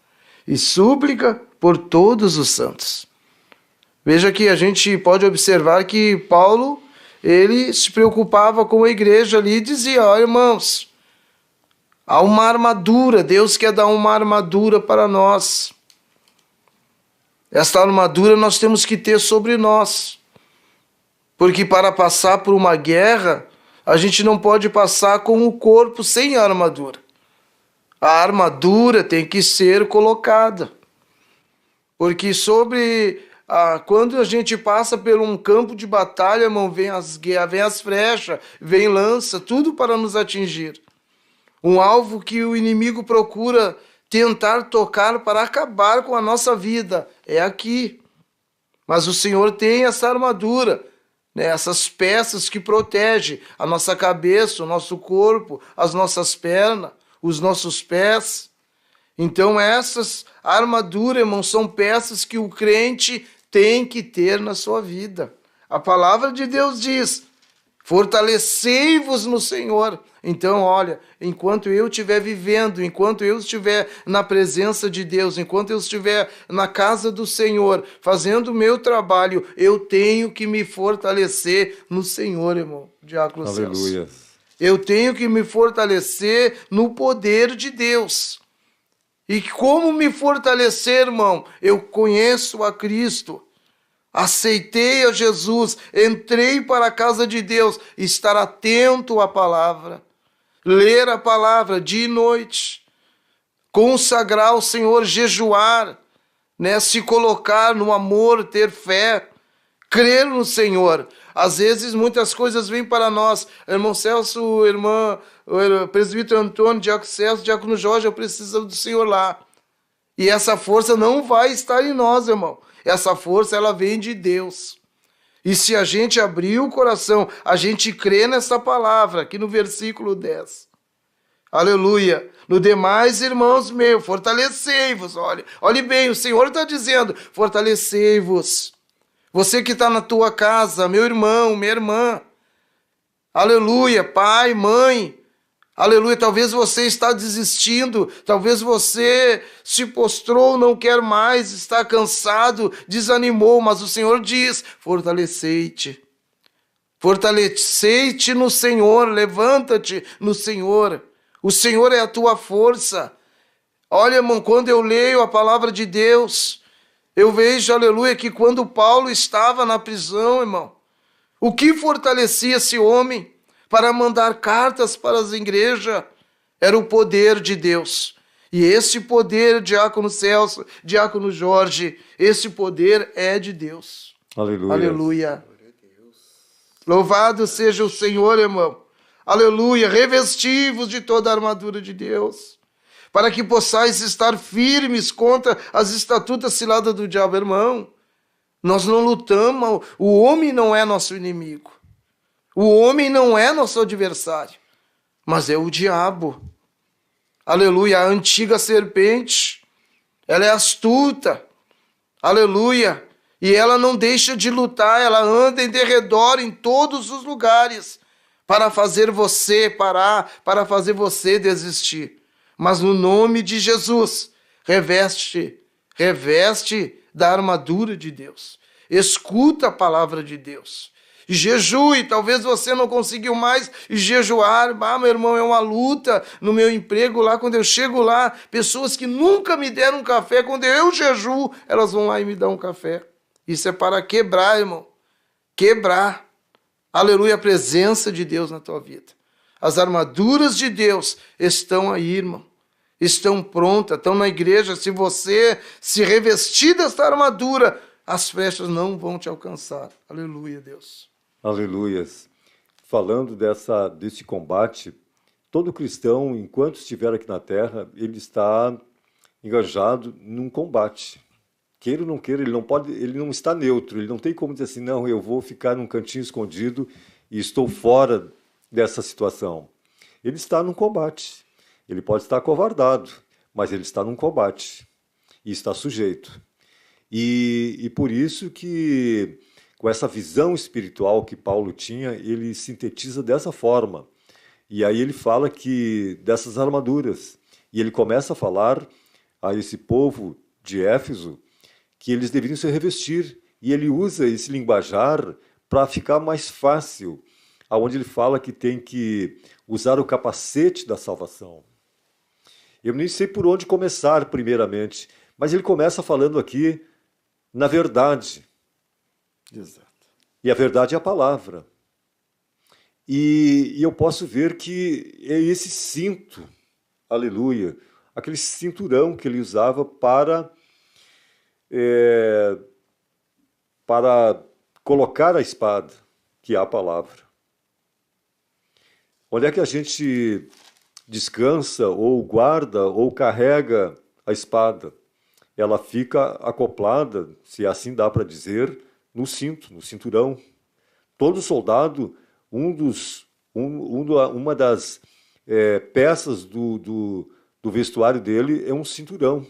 S3: e súplica por todos os santos. Veja que a gente pode observar que Paulo, ele se preocupava com a igreja ali e dizia, ó, irmãos, há uma armadura, Deus quer dar uma armadura para nós. Esta armadura nós temos que ter sobre nós. Porque para passar por uma guerra, a gente não pode passar com o corpo sem a armadura. A armadura tem que ser colocada. Porque quando a gente passa por um campo de batalha, irmão, vem as flechas, vem lança, tudo para nos atingir. Um alvo que o inimigo procura tentar tocar para acabar com a nossa vida é aqui. Mas o Senhor tem essa armadura, né? Essas peças que protegem a nossa cabeça, o nosso corpo, as nossas pernas, os nossos pés. Então essas armaduras, irmão, são peças que o crente tem que ter na sua vida. A palavra de Deus diz, fortalecei-vos no Senhor. Então, olha, enquanto eu estiver vivendo, enquanto eu estiver na presença de Deus, enquanto eu estiver na casa do Senhor, fazendo o meu trabalho, eu tenho que me fortalecer no Senhor, irmão. Diácono Celso.
S2: Aleluia.
S3: Eu tenho que me fortalecer no poder de Deus. E como me fortalecer, irmão? Eu conheço a Cristo. Aceitei a Jesus, entrei para a casa de Deus, estar atento à palavra, ler a palavra dia e noite, consagrar ao Senhor, jejuar, né? Se colocar no amor, ter fé, crer no Senhor. Às vezes muitas coisas vêm para nós. Irmão Celso, o presbítero Antônio, diácono Celso, diácono Jorge, eu preciso do Senhor lá. E essa força não vai estar em nós, irmão. Essa força, ela vem de Deus. E se a gente abrir o coração, a gente crê nessa palavra, aqui no versículo 10. Aleluia. No demais, irmãos meus, fortalecei-vos. Olhe bem, o Senhor está dizendo, fortalecei-vos. Você que está na tua casa, meu irmão, minha irmã. Aleluia, pai, mãe. Aleluia, talvez você está desistindo, talvez você se postrou, não quer mais, está cansado, desanimou, mas o Senhor diz, fortalecei-te. Fortalecei-te no Senhor, levanta-te no Senhor. O Senhor é a tua força. Olha, irmão, quando eu leio a palavra de Deus, eu vejo, aleluia, que quando Paulo estava na prisão, irmão, o que fortalecia esse homem para mandar cartas para as igrejas era o poder de Deus. E esse poder, diácono Celso, diácono Jorge, esse poder é de Deus.
S2: Aleluia.
S3: Aleluia. Louvado seja o Senhor, irmão. Aleluia. Revesti-vos de toda a armadura de Deus, para que possais estar firmes contra as estatutas ciladas do diabo, irmão. Nós não lutamos, o homem não é nosso inimigo. O homem não é nosso adversário, mas é o diabo. Aleluia, a antiga serpente, ela é astuta. Aleluia, e ela não deixa de lutar, ela anda em derredor em todos os lugares para fazer você parar, para fazer você desistir. Mas no nome de Jesus, reveste da armadura de Deus. Escuta a palavra de Deus. Jejue, talvez você não conseguiu mais jejuar. Meu irmão, é uma luta no meu emprego lá, quando eu chego lá, pessoas que nunca me deram um café, quando eu jejuo, elas vão lá e me dão um café. Isso é para quebrar, irmão. Quebrar. Aleluia, a presença de Deus na tua vida. As armaduras de Deus estão aí, irmão. Estão prontas, estão na igreja. Se você se revestir desta armadura, as flechas não vão te alcançar. Aleluia, Deus.
S2: Aleluias. Falando desse combate, todo cristão, enquanto estiver aqui na terra, ele está engajado num combate. Queira ou não queira, ele não está neutro, ele não tem como dizer assim, não, eu vou ficar num cantinho escondido e estou fora dessa situação. Ele está num combate. Ele pode estar acovardado, mas ele está num combate e está sujeito. E por isso que, com essa visão espiritual que Paulo tinha, ele sintetiza dessa forma. E aí ele fala que dessas armaduras. E ele começa a falar a esse povo de Éfeso que eles deveriam se revestir. E ele usa esse linguajar para ficar mais fácil, aonde ele fala que tem que usar o capacete da salvação. Eu nem sei por onde começar primeiramente, mas ele começa falando aqui na verdade.
S3: Exato.
S2: E a verdade é a palavra. E eu posso ver que é esse cinto, aleluia, aquele cinturão que ele usava para colocar a espada, que é a palavra. Onde é que a gente descansa, ou guarda, ou carrega a espada? Ela fica acoplada, se assim dá para dizer, no cinto, no cinturão. Todo soldado, uma das peças do vestuário dele é um cinturão.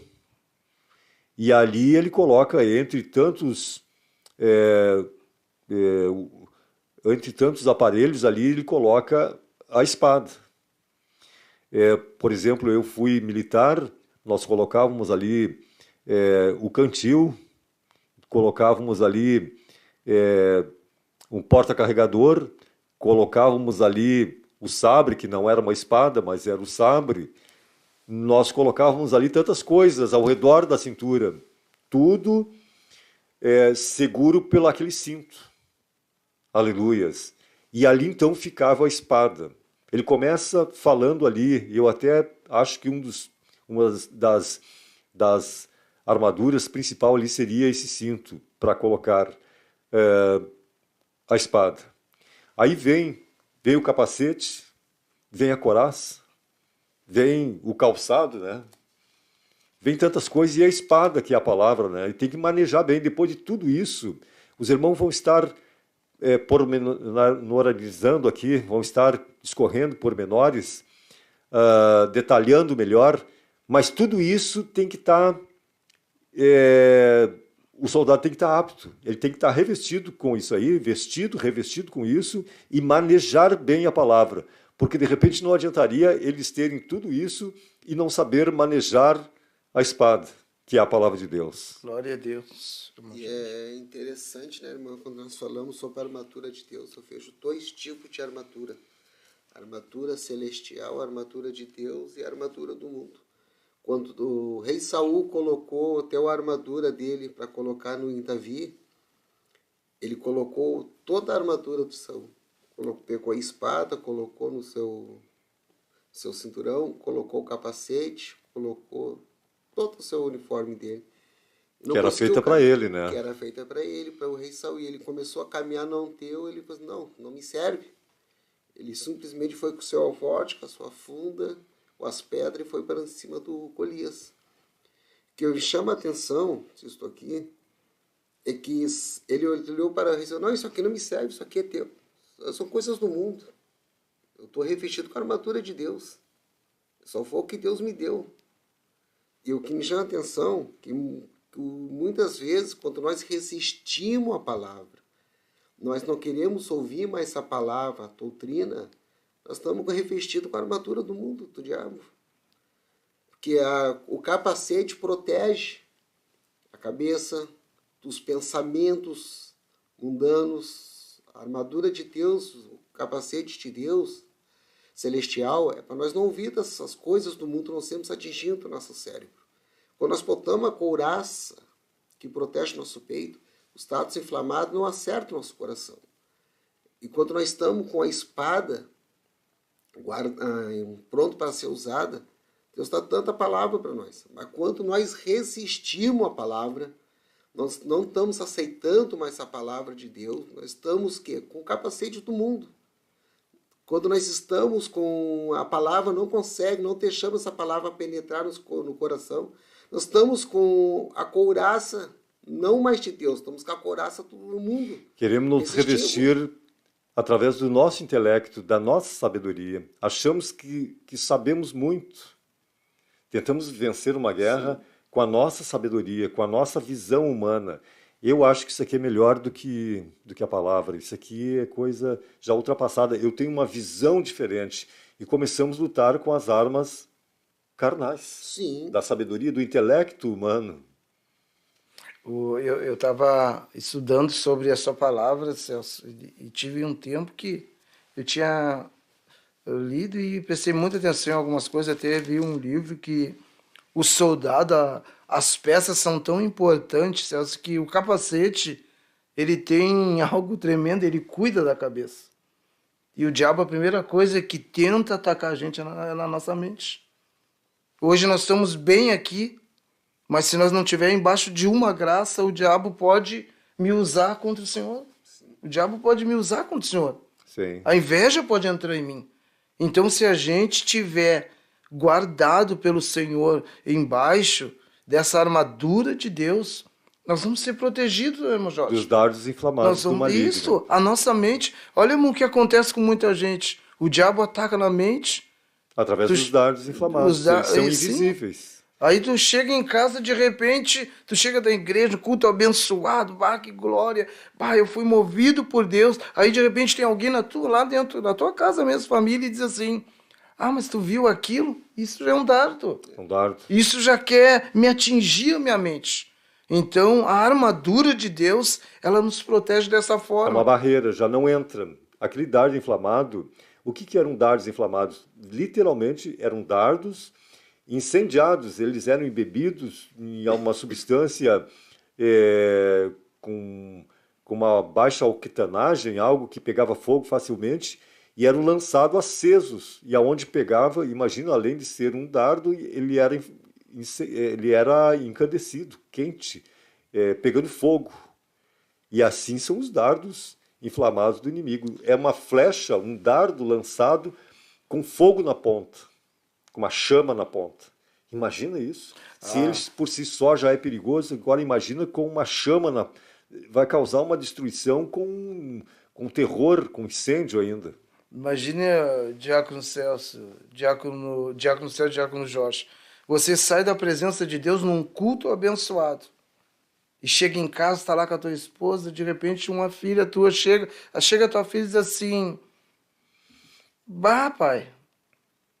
S2: E ali ele coloca, entre tantos aparelhos, ali ele coloca a espada. Por exemplo, eu fui militar, nós colocávamos ali o cantil, colocávamos ali um porta-carregador, colocávamos ali o sabre, que não era uma espada, mas era o sabre. Nós colocávamos ali tantas coisas ao redor da cintura, tudo seguro pelo aquele cinto. Aleluias. E ali então ficava a espada. Ele começa falando ali, eu até acho que uma das armaduras, principal ali seria esse cinto para colocar a espada. Aí vem o capacete, vem a couraça, vem o calçado, né? Vem tantas coisas, e a espada, que é a palavra, né? E tem que manejar bem. Depois de tudo isso, os irmãos vão estar pormenorizando aqui, vão estar discorrendo pormenores, detalhando melhor, mas tudo isso tem que estar... o soldado tem que estar apto, ele tem que estar revestido com isso aí, revestido com isso, e manejar bem a palavra, porque de repente não adiantaria eles terem tudo isso e não saber manejar a espada, que é a palavra de Deus.
S3: Glória a Deus.
S4: E é interessante, né, irmão, quando nós falamos sobre a armadura de Deus, eu vejo 2 tipos de armadura. A armadura celestial, a armadura de Deus e a armadura do mundo. Quando o rei Saul colocou até a armadura dele para colocar no Davi, ele colocou toda a armadura de Saul. Pegou a espada, colocou no seu cinturão, colocou o capacete, colocou todo o seu uniforme dele.
S2: Que era feita para ele, né?
S4: Que era feita para ele, para o rei Saul. E ele começou a caminhar, não teu, ele falou, não me serve. Ele simplesmente foi com o seu alforje, com a sua funda, com as pedras, e foi para cima do Golias. O que me chama a atenção, se estou aqui, é que ele olhou para o rei e disse, não, isso aqui não me serve, isso aqui é teu. São coisas do mundo. Eu estou revestido com a armadura de Deus. Só foi o que Deus me deu. E o que me chama a atenção, que muitas vezes, quando nós resistimos à palavra, nós não queremos ouvir mais essa palavra, a doutrina, nós estamos revestidos com a armadura do mundo, do diabo. Porque o capacete protege a cabeça dos pensamentos mundanos. A armadura de Deus, o capacete de Deus celestial, é para nós não ouvir essas coisas do mundo, não sermos atingindo o nosso cérebro. Quando nós botamos a couraça que protege nosso peito, os tatos inflamados não acertam nosso coração. E quando nós estamos com a espada pronto para ser usada, Deus dá tanta palavra para nós. Mas quando nós resistimos à palavra, nós não estamos aceitando mais a palavra de Deus, nós estamos com o capacete do mundo. Quando nós estamos com a palavra, não deixamos essa palavra penetrar no coração, nós estamos com a couraça, não mais de Deus, estamos com a couraça do mundo.
S2: Queremos nos revestir através do nosso intelecto, da nossa sabedoria. Achamos que sabemos muito. Tentamos vencer uma guerra com a nossa sabedoria, com a nossa visão humana. Eu acho que isso aqui é melhor do que a palavra. Isso aqui é coisa já ultrapassada. Eu tenho uma visão diferente. E começamos a lutar com as armas carnais.
S4: Sim.
S2: Da sabedoria, do intelecto humano.
S3: Eu estava estudando sobre essa palavra, Celso, e tive um tempo que eu tinha lido e prestei muita atenção em algumas coisas. Até vi um livro que o soldado, as peças são tão importantes, Celso, que o capacete, ele tem algo tremendo, ele cuida da cabeça. E o diabo, a primeira coisa que tenta atacar a gente é na nossa mente. Hoje nós estamos bem aqui, mas se nós não estivermos embaixo de uma graça, o diabo pode me usar contra o Senhor. O diabo pode me usar contra o Senhor.
S2: Sim.
S3: A inveja pode entrar em mim. Então, se a gente tiver guardado pelo Senhor embaixo dessa armadura de Deus, nós vamos ser protegidos, irmão Jorge.
S2: Dos dardos inflamados do maligno.
S3: Isso, a nossa mente. Olha, irmão, o que acontece com muita gente. O diabo ataca na mente.
S2: Através dos dardos inflamados. Eles são invisíveis.
S3: Aí tu chega em casa, de repente, tu chega da igreja, culto abençoado, que glória, eu fui movido por Deus. Aí de repente tem alguém lá dentro da tua casa mesmo, família, e diz assim, mas tu viu aquilo? Isso já é um dardo.
S2: Um dardo.
S3: Isso já quer me atingir a minha mente. Então a armadura de Deus, ela nos protege dessa forma.
S2: É uma barreira, já não entra. Aquele dardo inflamado, o que eram dardos inflamados? Literalmente eram dardos incendiados, eles eram embebidos em uma substância com uma baixa octanagem, algo que pegava fogo facilmente, e eram lançados acesos. E aonde pegava, imagina, além de ser um dardo, ele era ele era incandescido, quente, pegando fogo. E assim são os dardos inflamados do inimigo. É uma flecha, um dardo lançado com fogo na ponta, com uma chama na ponta. Imagina isso. Se ele por si só já é perigoso, agora imagina com uma chama vai causar uma destruição com terror, com incêndio ainda.
S3: Imagine, Diácono Celso, Diácono Celso, Diácono Jorge. Você sai da presença de Deus num culto abençoado. E chega em casa, está lá com a tua esposa, de repente uma filha tua chega a tua filha e diz assim: bah, pai,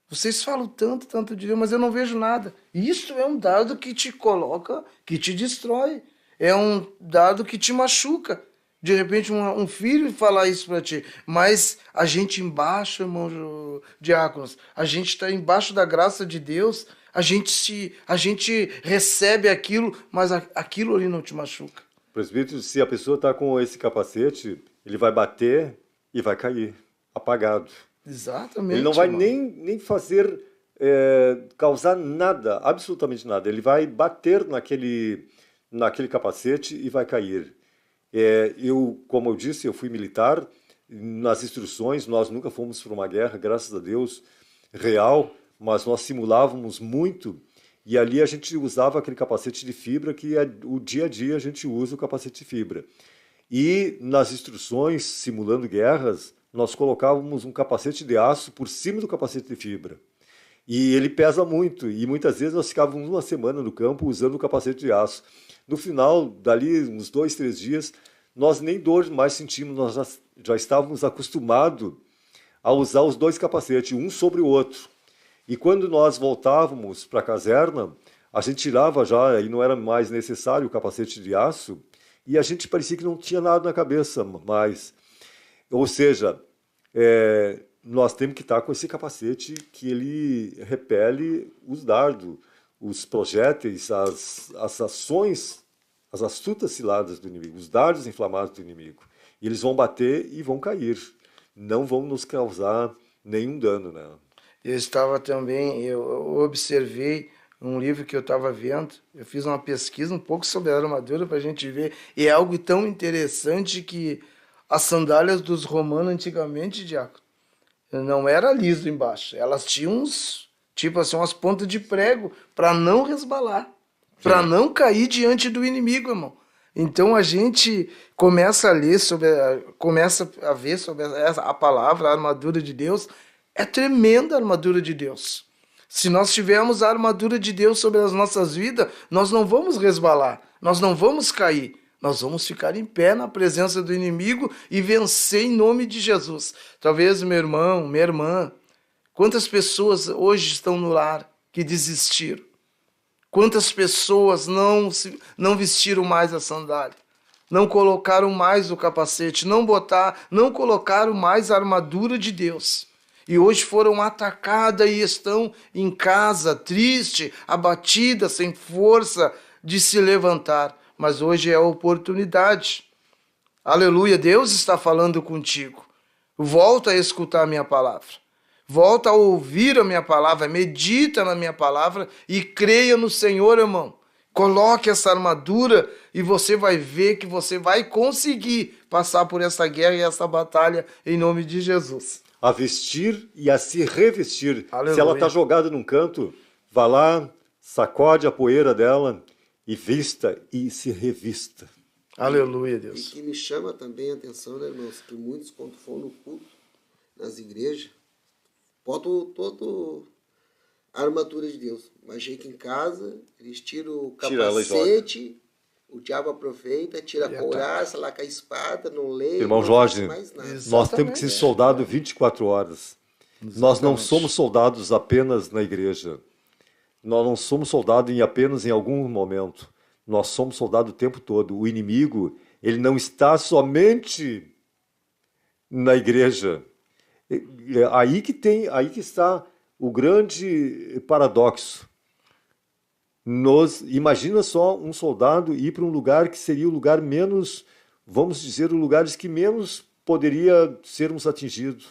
S3: vocês falam tanto de Deus, mas eu não vejo nada. Isso é um dado que te coloca, que te destrói. É um dado que te machuca. De repente um filho falar isso para ti. Mas a gente embaixo, irmão diáconos, a gente está embaixo da graça de Deus. A gente recebe aquilo, mas aquilo ali não te machuca.
S2: Presbítero, se a pessoa está com esse capacete, ele vai bater e vai cair, apagado.
S3: Exatamente.
S2: Ele não vai nem fazer, causar nada, absolutamente nada. Ele vai bater naquele capacete e vai cair. Como eu disse, eu fui militar. Nas instruções, nós nunca fomos para uma guerra, graças a Deus, real, mas nós simulávamos muito, e ali a gente usava aquele capacete de fibra, que o dia a dia a gente usa o capacete de fibra. E nas instruções, simulando guerras, nós colocávamos um capacete de aço por cima do capacete de fibra. E ele pesa muito, e muitas vezes nós ficávamos uma semana no campo usando o capacete de aço. No final, dali uns 2, 3 dias, nós nem dor mais sentimos, nós já estávamos acostumados a usar os dois capacetes, um sobre o outro. E quando nós voltávamos para a caserna, a gente tirava já, e não era mais necessário o capacete de aço, e a gente parecia que não tinha nada na cabeça mais. Ou seja, nós temos que estar com esse capacete que ele repele os dardos, os projéteis, as ações, as astutas ciladas do inimigo, os dardos inflamados do inimigo. E eles vão bater e vão cair. Não vão nos causar nenhum dano, né?
S3: Eu observei um livro que eu estava vendo, eu fiz uma pesquisa um pouco sobre a armadura para a gente ver, e é algo tão interessante que as sandálias dos romanos antigamente, diácono, não era liso embaixo, elas tinham umas pontas de prego para não resbalar, para não cair diante do inimigo, irmão. Então a gente começa a ler começa a ver sobre a palavra, a armadura de Deus. É tremenda a armadura de Deus. Se nós tivermos a armadura de Deus sobre as nossas vidas, nós não vamos resbalar, nós não vamos cair, nós vamos ficar em pé na presença do inimigo e vencer em nome de Jesus. Talvez, meu irmão, minha irmã, quantas pessoas hoje estão no lar que desistiram? Quantas pessoas não vestiram mais a sandália? Não colocaram mais o capacete, não colocaram mais a armadura de Deus. E hoje foram atacadas e estão em casa, triste, abatida, sem força de se levantar. Mas hoje é a oportunidade. Aleluia, Deus está falando contigo. Volta a escutar a minha palavra. Volta a ouvir a minha palavra, medita na minha palavra e creia no Senhor, irmão. Coloque essa armadura e você vai ver que você vai conseguir passar por essa guerra e essa batalha em nome de Jesus.
S2: A vestir e a se revestir.
S3: Aleluia.
S2: Se ela está jogada num canto, vá lá, sacode a poeira dela e vista e se revista.
S3: Aleluia, Deus.
S4: E que me chama também a atenção, né, irmãos, que muitos, quando for no culto, nas igrejas, botam toda a armadura de Deus. Mas chega em casa, eles tiram o capacete, o diabo aproveita, tira a couraça, lá com a espada, não lê,
S2: Irmão
S4: não
S2: Jorge,
S4: faz mais nada.
S2: nós temos que ser soldado 24 horas. Exatamente. Nós não somos soldados apenas na igreja. Nós não somos soldados apenas em algum momento. Nós somos soldados o tempo todo. O inimigo, ele não está somente na igreja. Aí que está o grande paradoxo. Imagina só um soldado ir para um lugar que seria o lugar menos, vamos dizer, os lugares que menos poderia sermos atingidos.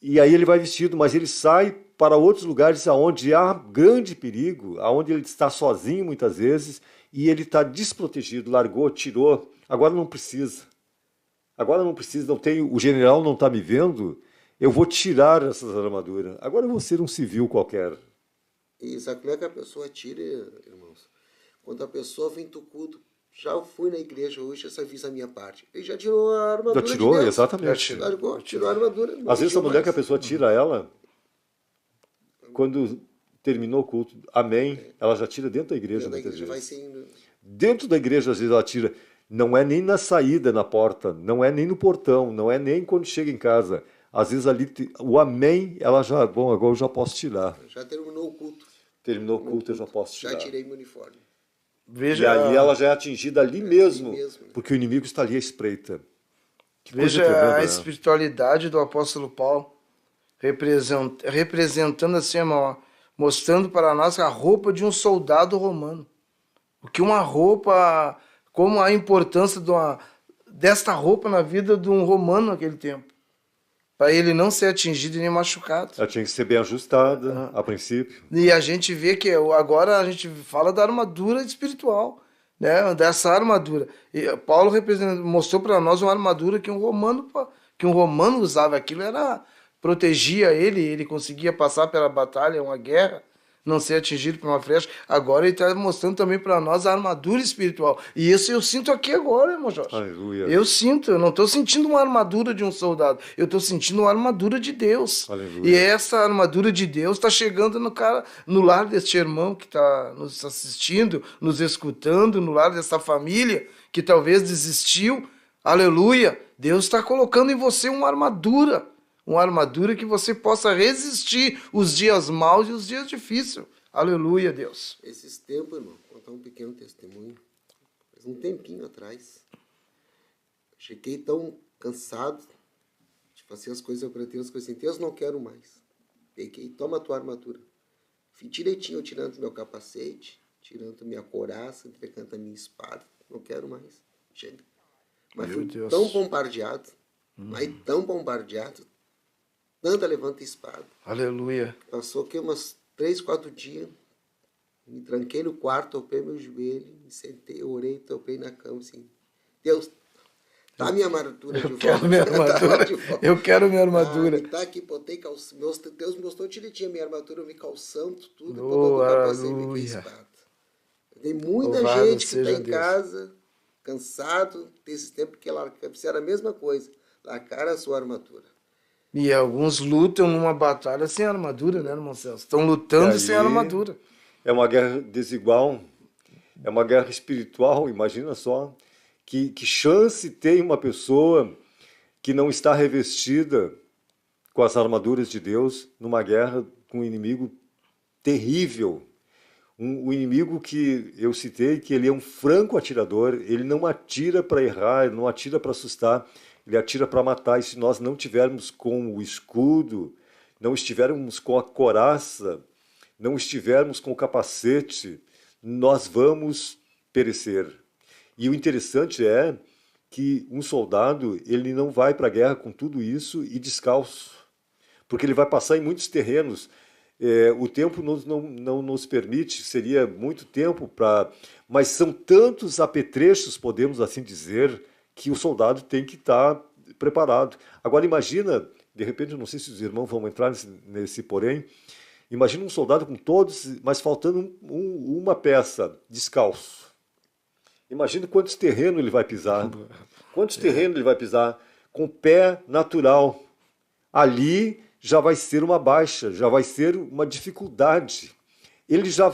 S2: E aí ele vai vestido, mas ele sai para outros lugares onde há grande perigo, onde ele está sozinho muitas vezes e ele está desprotegido, largou, tirou. Agora não precisa. Agora não precisa, não tem, o general não está me vendo, eu vou tirar essas armaduras. Agora eu vou ser um civil qualquer.
S4: E sabe como é que a pessoa tira, irmãos? Quando a pessoa vem do culto, já fui na igreja hoje, essa fiz a minha parte. Ele já tirou a armadura.
S2: Já tirou,
S4: de Deus.
S2: exatamente.
S4: Tirou a armadura.
S2: Às vezes a mulher que a pessoa tira ela, quando terminou o culto, amém, ela já tira dentro da igreja.
S4: Dentro da igreja vai sendo...
S2: Dentro da igreja, às vezes, ela tira. Não é nem na saída, na porta, não é nem no portão, não é nem quando chega em casa. Às vezes ali, o amém, ela já, bom, agora eu já posso tirar.
S4: Já terminou o culto.
S2: Terminou o culto, eu já posso tirar.
S4: Já tirei meu uniforme.
S3: Veja,
S2: e aí ela já é atingida ali mesmo,
S4: né?
S2: porque o inimigo está ali à espreita.
S3: Veja
S2: tremenda,
S3: a
S2: né?
S3: espiritualidade do apóstolo Paulo, representando assim, mostrando para nós a roupa de um soldado romano. Porque uma roupa, como a importância desta roupa na vida de um romano naquele tempo. Para ele não ser atingido e nem machucado.
S2: Ela tinha que ser bem ajustada, a princípio.
S3: E a gente vê que agora a gente fala da armadura espiritual, né? Dessa armadura. E Paulo mostrou para nós uma armadura que um romano usava. Aquilo protegia ele conseguia passar pela batalha, uma guerra, não ser atingido por uma flecha. Agora ele está mostrando também para nós a armadura espiritual. E isso eu sinto aqui agora, irmão Jorge.
S2: Aleluia.
S3: Eu não estou sentindo uma armadura de um soldado, eu estou sentindo uma armadura de Deus.
S2: Aleluia.
S3: E essa armadura de Deus está chegando no lar deste irmão que está nos assistindo, nos escutando, no lar dessa família que talvez desistiu. Aleluia! Deus está colocando em você uma armadura que você possa resistir os dias maus e os dias difíceis. Aleluia, Deus.
S4: Esses tempos, irmão, vou contar um pequeno testemunho. Faz um tempinho atrás, cheguei tão cansado de fazer as coisas para Deus, que eu assim, Deus, não quero mais. Peguei, toma a tua armadura. Fiz direitinho, tirando meu capacete, tirando minha couraça, entregando a minha espada. Não quero mais. Chega. Mas fui tão bombardeado, mas tão bombardeado, tanta levanta espada.
S3: Aleluia.
S4: Passou aqui umas 3, 4 dias, me tranquei no quarto, topei meu joelho, me sentei, orei, topei na cama, assim, Deus, dá minha armadura de volta.
S3: Eu quero minha armadura.
S4: Tá aqui, botei calção, Deus mostrou direitinho a minha armadura, eu me calçando, tudo,
S3: Oh,
S4: aleluia. Espada. Tem muita
S3: Louvado
S4: gente que está em
S3: Deus.
S4: casa, cansado desse tempo, que fizeram a mesma coisa, largaram a sua armadura.
S3: E alguns lutam numa batalha sem armadura, né, irmão Celso? Estão lutando sem armadura.
S2: É uma guerra desigual, é uma guerra espiritual, imagina só. Que chance tem uma pessoa que não está revestida com as armaduras de Deus numa guerra com um inimigo terrível. Um inimigo que eu citei, que ele é um franco atirador, ele não atira para errar, ele não atira para assustar, ele atira para matar. E se nós não tivermos com o escudo, não estivermos com a couraça, não estivermos com o capacete, nós vamos perecer. E o interessante é que um soldado, ele não vai para a guerra com tudo isso e descalço, porque ele vai passar em muitos terrenos. O tempo não nos permite, seria muito tempo para... Mas são tantos apetrechos, podemos assim dizer, que o soldado tem que estar preparado. Agora imagina, de repente, eu não sei se os irmãos vão entrar nesse porém, imagina um soldado com todos, mas faltando uma peça, descalço. Imagina quantos terrenos ele vai pisar. Quantos terrenos ele vai pisar com o pé natural. Ali já vai ser uma baixa, já vai ser uma dificuldade. Ele já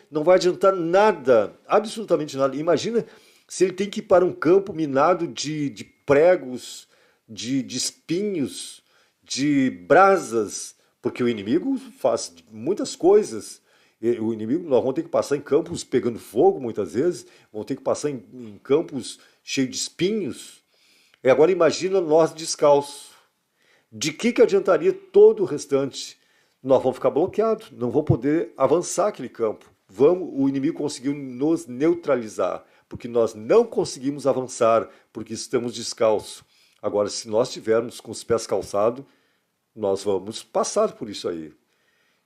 S2: não vai adiantar nada, absolutamente nada. Imagina se ele tem que ir para um campo minado de pregos, de espinhos, de brasas, porque o inimigo faz muitas coisas. O inimigo, nós vamos ter que passar em campos pegando fogo muitas vezes, vamos ter que passar em campos cheios de espinhos. E agora imagina nós descalços. De que adiantaria todo o restante? Nós vamos ficar bloqueados, não vamos poder avançar aquele campo. O inimigo conseguiu nos neutralizar, porque nós não conseguimos avançar, porque estamos descalços. Agora, se nós estivermos com os pés calçados, nós vamos passar por isso aí.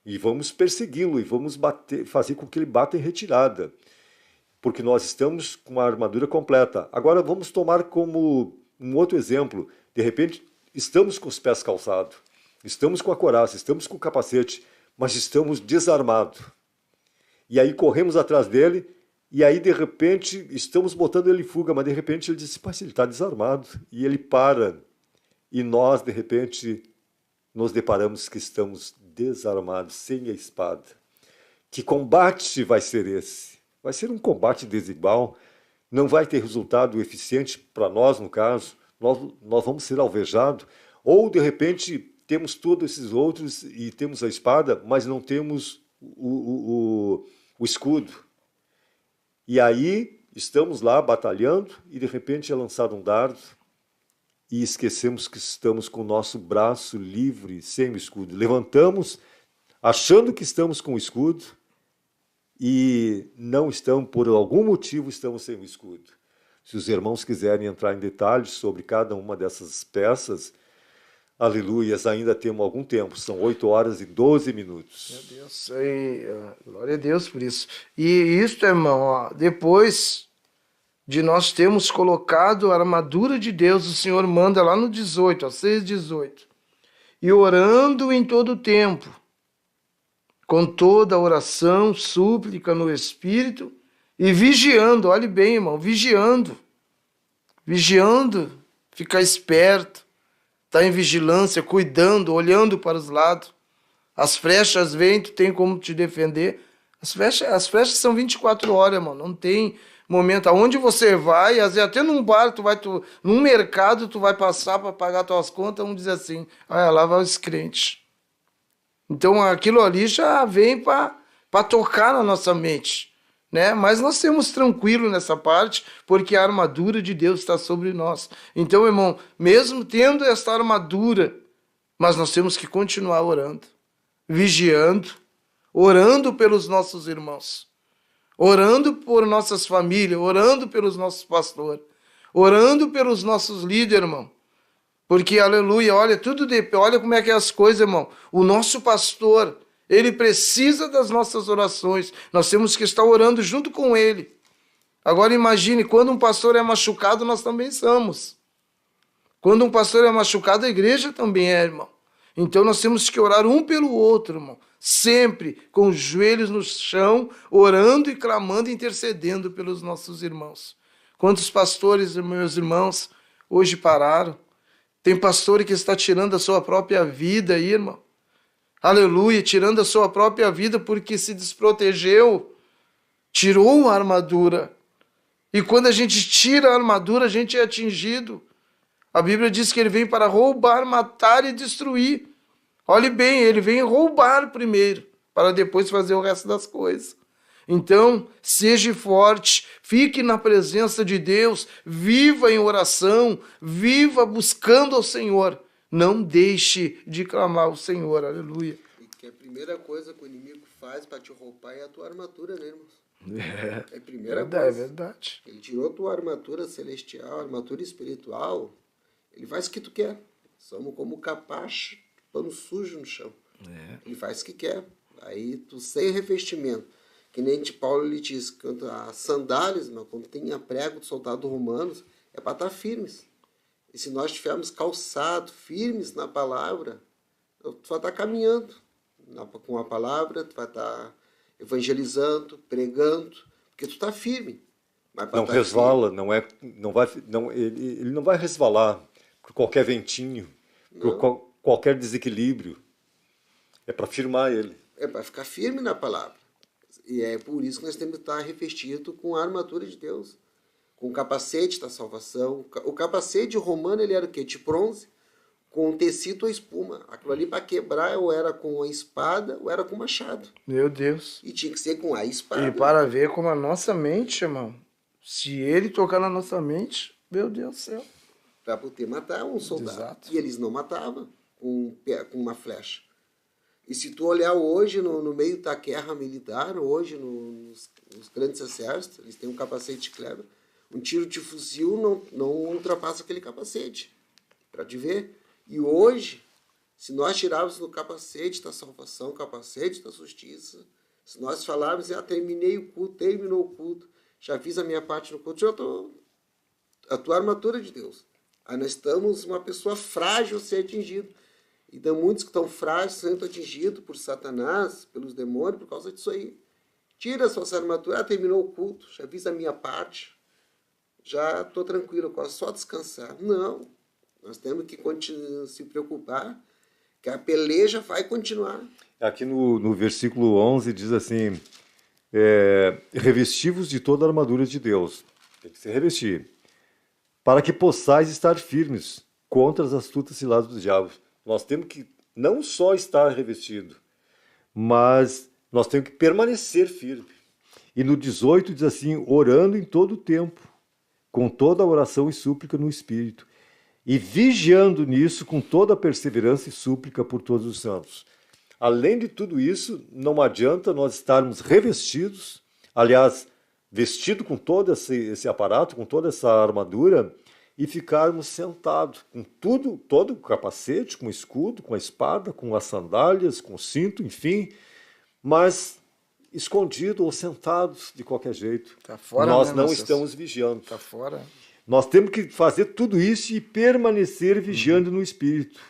S2: e vamos persegui-lo e vamos fazer com que ele bata em retirada, porque nós estamos com a armadura completa. Agora vamos tomar como um outro exemplo. De repente, estamos com os pés calçados, estamos com a couraça, estamos com o capacete, mas estamos desarmados. E aí corremos atrás dele, e aí de repente estamos botando ele em fuga, mas de repente ele diz, mas ele está desarmado. E ele para, e nós de repente nos deparamos que estamos desarmados, sem a espada. Que combate vai ser esse? Vai ser um combate desigual, não vai ter resultado eficiente para nós, no caso, nós vamos ser alvejados, ou de repente temos todos esses outros e temos a espada, mas não temos o escudo. E aí estamos lá batalhando e de repente é lançado um dardo e esquecemos que estamos com o nosso braço livre, sem o escudo. Levantamos achando que estamos com o escudo e não estamos, por algum motivo, estamos sem o escudo. Se os irmãos quiserem entrar em detalhes sobre cada uma dessas peças, aleluias, ainda temos algum tempo, são 8 horas e 12 minutos.
S3: Meu Deus, glória a Deus por isso. E isso, irmão, ó, depois de nós termos colocado a armadura de Deus, o Senhor manda lá no 18, 6:18, e orando em todo o tempo, com toda oração, súplica no Espírito, e vigiando, olhe bem, irmão, vigiando, ficar esperto, estar em vigilância, cuidando, olhando para os lados. As flechas vêm, tu tem como te defender. As flechas são 24 horas, irmão, não tem momento. Aonde você vai, às vezes até num bar, num mercado, tu vai passar para pagar tuas contas, vamos dizer assim, lá vai os crentes. Então aquilo ali já vem para tocar na nossa mente, né? Mas nós temos tranquilo nessa parte, porque a armadura de Deus está sobre nós. Então, irmão, mesmo tendo esta armadura, mas nós temos que continuar orando, vigiando, orando pelos nossos irmãos, orando por nossas famílias, orando pelos nossos pastores, orando pelos nossos líderes, irmão. Porque, aleluia, olha como é que é as coisas, irmão. O nosso pastor, ele precisa das nossas orações. Nós temos que estar orando junto com ele. Agora imagine, quando um pastor é machucado, nós também somos. Quando um pastor é machucado, a igreja também é, irmão. Então nós temos que orar um pelo outro, irmão. Sempre com os joelhos no chão, orando e clamando, intercedendo pelos nossos irmãos. Quantos pastores, meus irmãos, hoje pararam? Tem pastor que está tirando a sua própria vida aí, irmão. Aleluia, tirando a sua própria vida porque se desprotegeu, tirou a armadura. E quando a gente tira a armadura, a gente é atingido. A Bíblia diz que ele vem para roubar, matar e destruir. Olhe bem, ele vem roubar primeiro, para depois fazer o resto das coisas. Então, seja forte, fique na presença de Deus, viva em oração, viva buscando ao Senhor. Não deixe de clamar ao Senhor, aleluia.
S4: E que a primeira coisa que o inimigo faz para te roubar é a tua armadura, né, irmãos? É a primeira coisa.
S3: É verdade.
S4: Ele tirou a tua armadura celestial, armadura espiritual, ele faz o que tu quer. Somos como capacho, pano sujo no chão. Ele faz o que quer. Aí tu sem revestimento. Que nem Paulo lhe diz, quando as sandálias, quando tem a prego de soldado romanos, é para estar firmes. E se nós estivermos calçados, firmes na palavra, tu vai estar caminhando com a palavra, tu vai estar evangelizando, pregando, porque tu está firme.
S2: Não resvala, ele não vai resvalar por qualquer ventinho, por qualquer desequilíbrio. É para firmar ele.
S4: É para ficar firme na palavra. E é por isso que nós temos que estar revestido com a armadura de Deus, com o capacete da salvação. O capacete romano ele era o quê? De bronze, com tecido ou espuma. Aquilo ali para quebrar ou era com a espada ou era com o machado.
S3: Meu Deus.
S4: E tinha que ser com a espada.
S3: E para ver como a nossa mente, irmão, se ele tocar na nossa mente, meu Deus do céu.
S4: Para poder matar um soldado.
S3: Exato.
S4: E eles não matavam com uma flecha. E se tu olhar hoje no meio da guerra militar, hoje nos grandes exércitos, eles têm um capacete Kleber, um tiro de fuzil não ultrapassa aquele capacete, para te ver. E hoje, Se nós tirarmos no capacete da salvação, capacete da justiça, se nós falarmos, terminei o culto, terminou o culto, já fiz a minha parte no culto, já estou a tua armadura de Deus. Aí nós estamos uma pessoa frágil a ser atingido. E tem muitos que estão frágeis, sendo atingidos por Satanás, pelos demônios, por causa disso aí. Tira a sua armadura, terminou o culto, já fiz a minha parte, já estou tranquilo, eu posso só descansar. Não, nós temos que se preocupar, que a peleja vai continuar.
S2: Aqui no versículo 11 diz assim, revestivos de toda a armadura de Deus, tem que se revestir, para que possais estar firmes contra as astutas ciladas dos diabos. Nós temos que não só estar revestido, mas nós temos que permanecer firme. E no 18 diz assim, orando em todo o tempo, com toda a oração e súplica no Espírito, e vigiando nisso com toda a perseverança e súplica por todos os santos. Além de tudo isso, não adianta nós estarmos revestidos, aliás, vestido com todo esse aparato, com toda essa armadura, e ficarmos sentados com tudo, todo o capacete, com o escudo, com a espada, com as sandálias, com o cinto, enfim, mas escondido ou sentados de qualquer jeito.
S3: Tá fora,
S2: nós
S3: né,
S2: não estamos vigiando.
S3: Tá fora.
S2: Nós temos que fazer tudo isso e permanecer vigiando no Espírito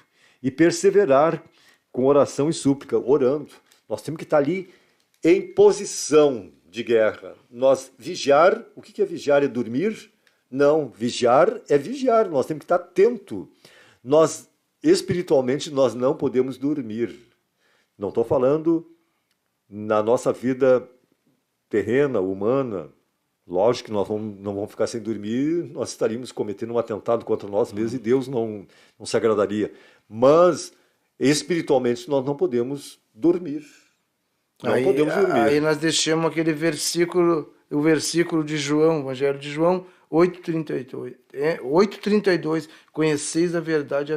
S2: e perseverar com oração e súplica, orando. Nós temos que estar ali em posição de guerra. Nós vigiar, o que é vigiar? É dormir? Não, vigiar é vigiar, nós temos que estar atento. Nós, espiritualmente, nós não podemos dormir. Não estou falando na nossa vida terrena, humana. Lógico que nós não vamos ficar sem dormir, nós estaríamos cometendo um atentado contra nós mesmos e Deus não se agradaria. Mas, espiritualmente, nós não podemos dormir. Não podemos dormir.
S3: Aí nós deixamos aquele versículo, o versículo de João, o Evangelho de João, 8:32, conheceis a verdade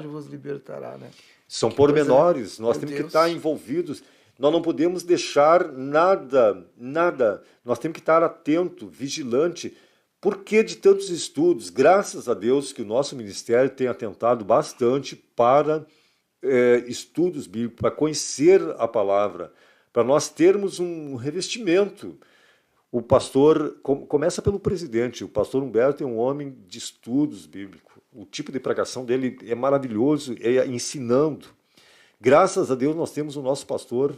S3: vos libertará, né?
S2: São pormenores, nós temos que estar envolvidos, nós não podemos deixar nada, nós temos que estar atento, vigilante. Por que de tantos estudos? Graças a Deus que o nosso ministério tem atentado bastante para estudos bíblicos, para conhecer a palavra, para nós termos um revestimento. O pastor, começa pelo presidente, o pastor Humberto é um homem de estudos bíblicos. O tipo de pregação dele é maravilhoso, é ensinando. Graças a Deus nós temos o nosso pastor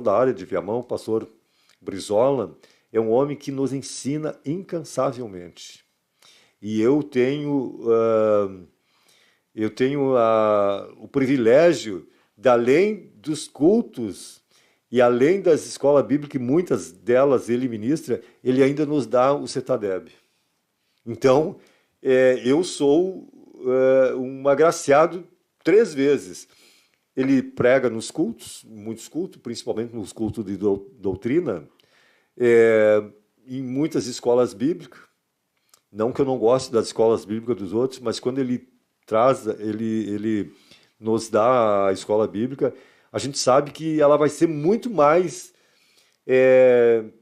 S2: da área de Viamão, o pastor Brizola, é um homem que nos ensina incansavelmente. E eu tenho o privilégio de, além dos cultos, e além das escolas bíblicas, que muitas delas ele ministra, ele ainda nos dá o CETADEB. Então, eu sou um agraciado 3 vezes. Ele prega nos cultos, muitos cultos, principalmente nos cultos de doutrina, em muitas escolas bíblicas. Não que eu não goste das escolas bíblicas dos outros, mas quando ele nos dá a escola bíblica, a gente sabe que ela vai ser muito mais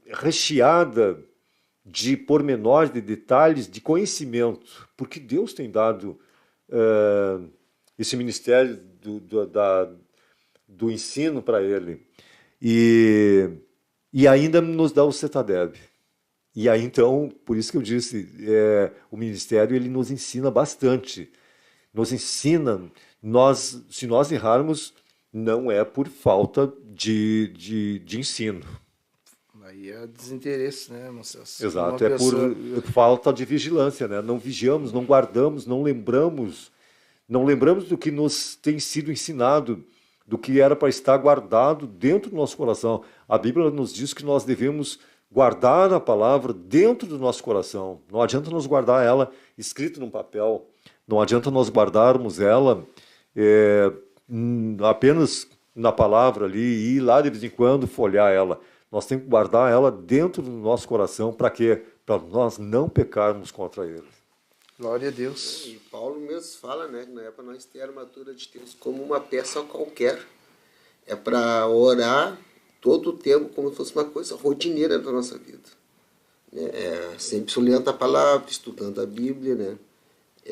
S2: recheada de pormenores, de detalhes, de conhecimento, porque Deus tem dado esse ministério do ensino para ele. E ainda nos dá o CETADEB. E aí, então, por isso que eu disse, o ministério ele nos ensina bastante. Nos ensina, se nós errarmos, não é por falta de ensino.
S3: Aí é desinteresse, né, Marcelo?
S2: Exato, por falta de vigilância, né? Não vigiamos, não guardamos, não lembramos do que nos tem sido ensinado, do que era para estar guardado dentro do nosso coração. A Bíblia nos diz que nós devemos guardar a palavra dentro do nosso coração. Não adianta nós guardar ela escrita num papel, não adianta nós guardarmos ela apenas na palavra ali e ir lá de vez em quando folhear ela. Nós temos que guardar ela dentro do nosso coração. Para quê? Para nós não pecarmos contra ele.
S3: Glória a Deus.
S4: E Paulo mesmo fala, né, que não é para nós ter a armadura de Deus como uma peça qualquer. É para orar todo o tempo como se fosse uma coisa rotineira da nossa vida. Sempre olhando a palavra, estudando a Bíblia, né?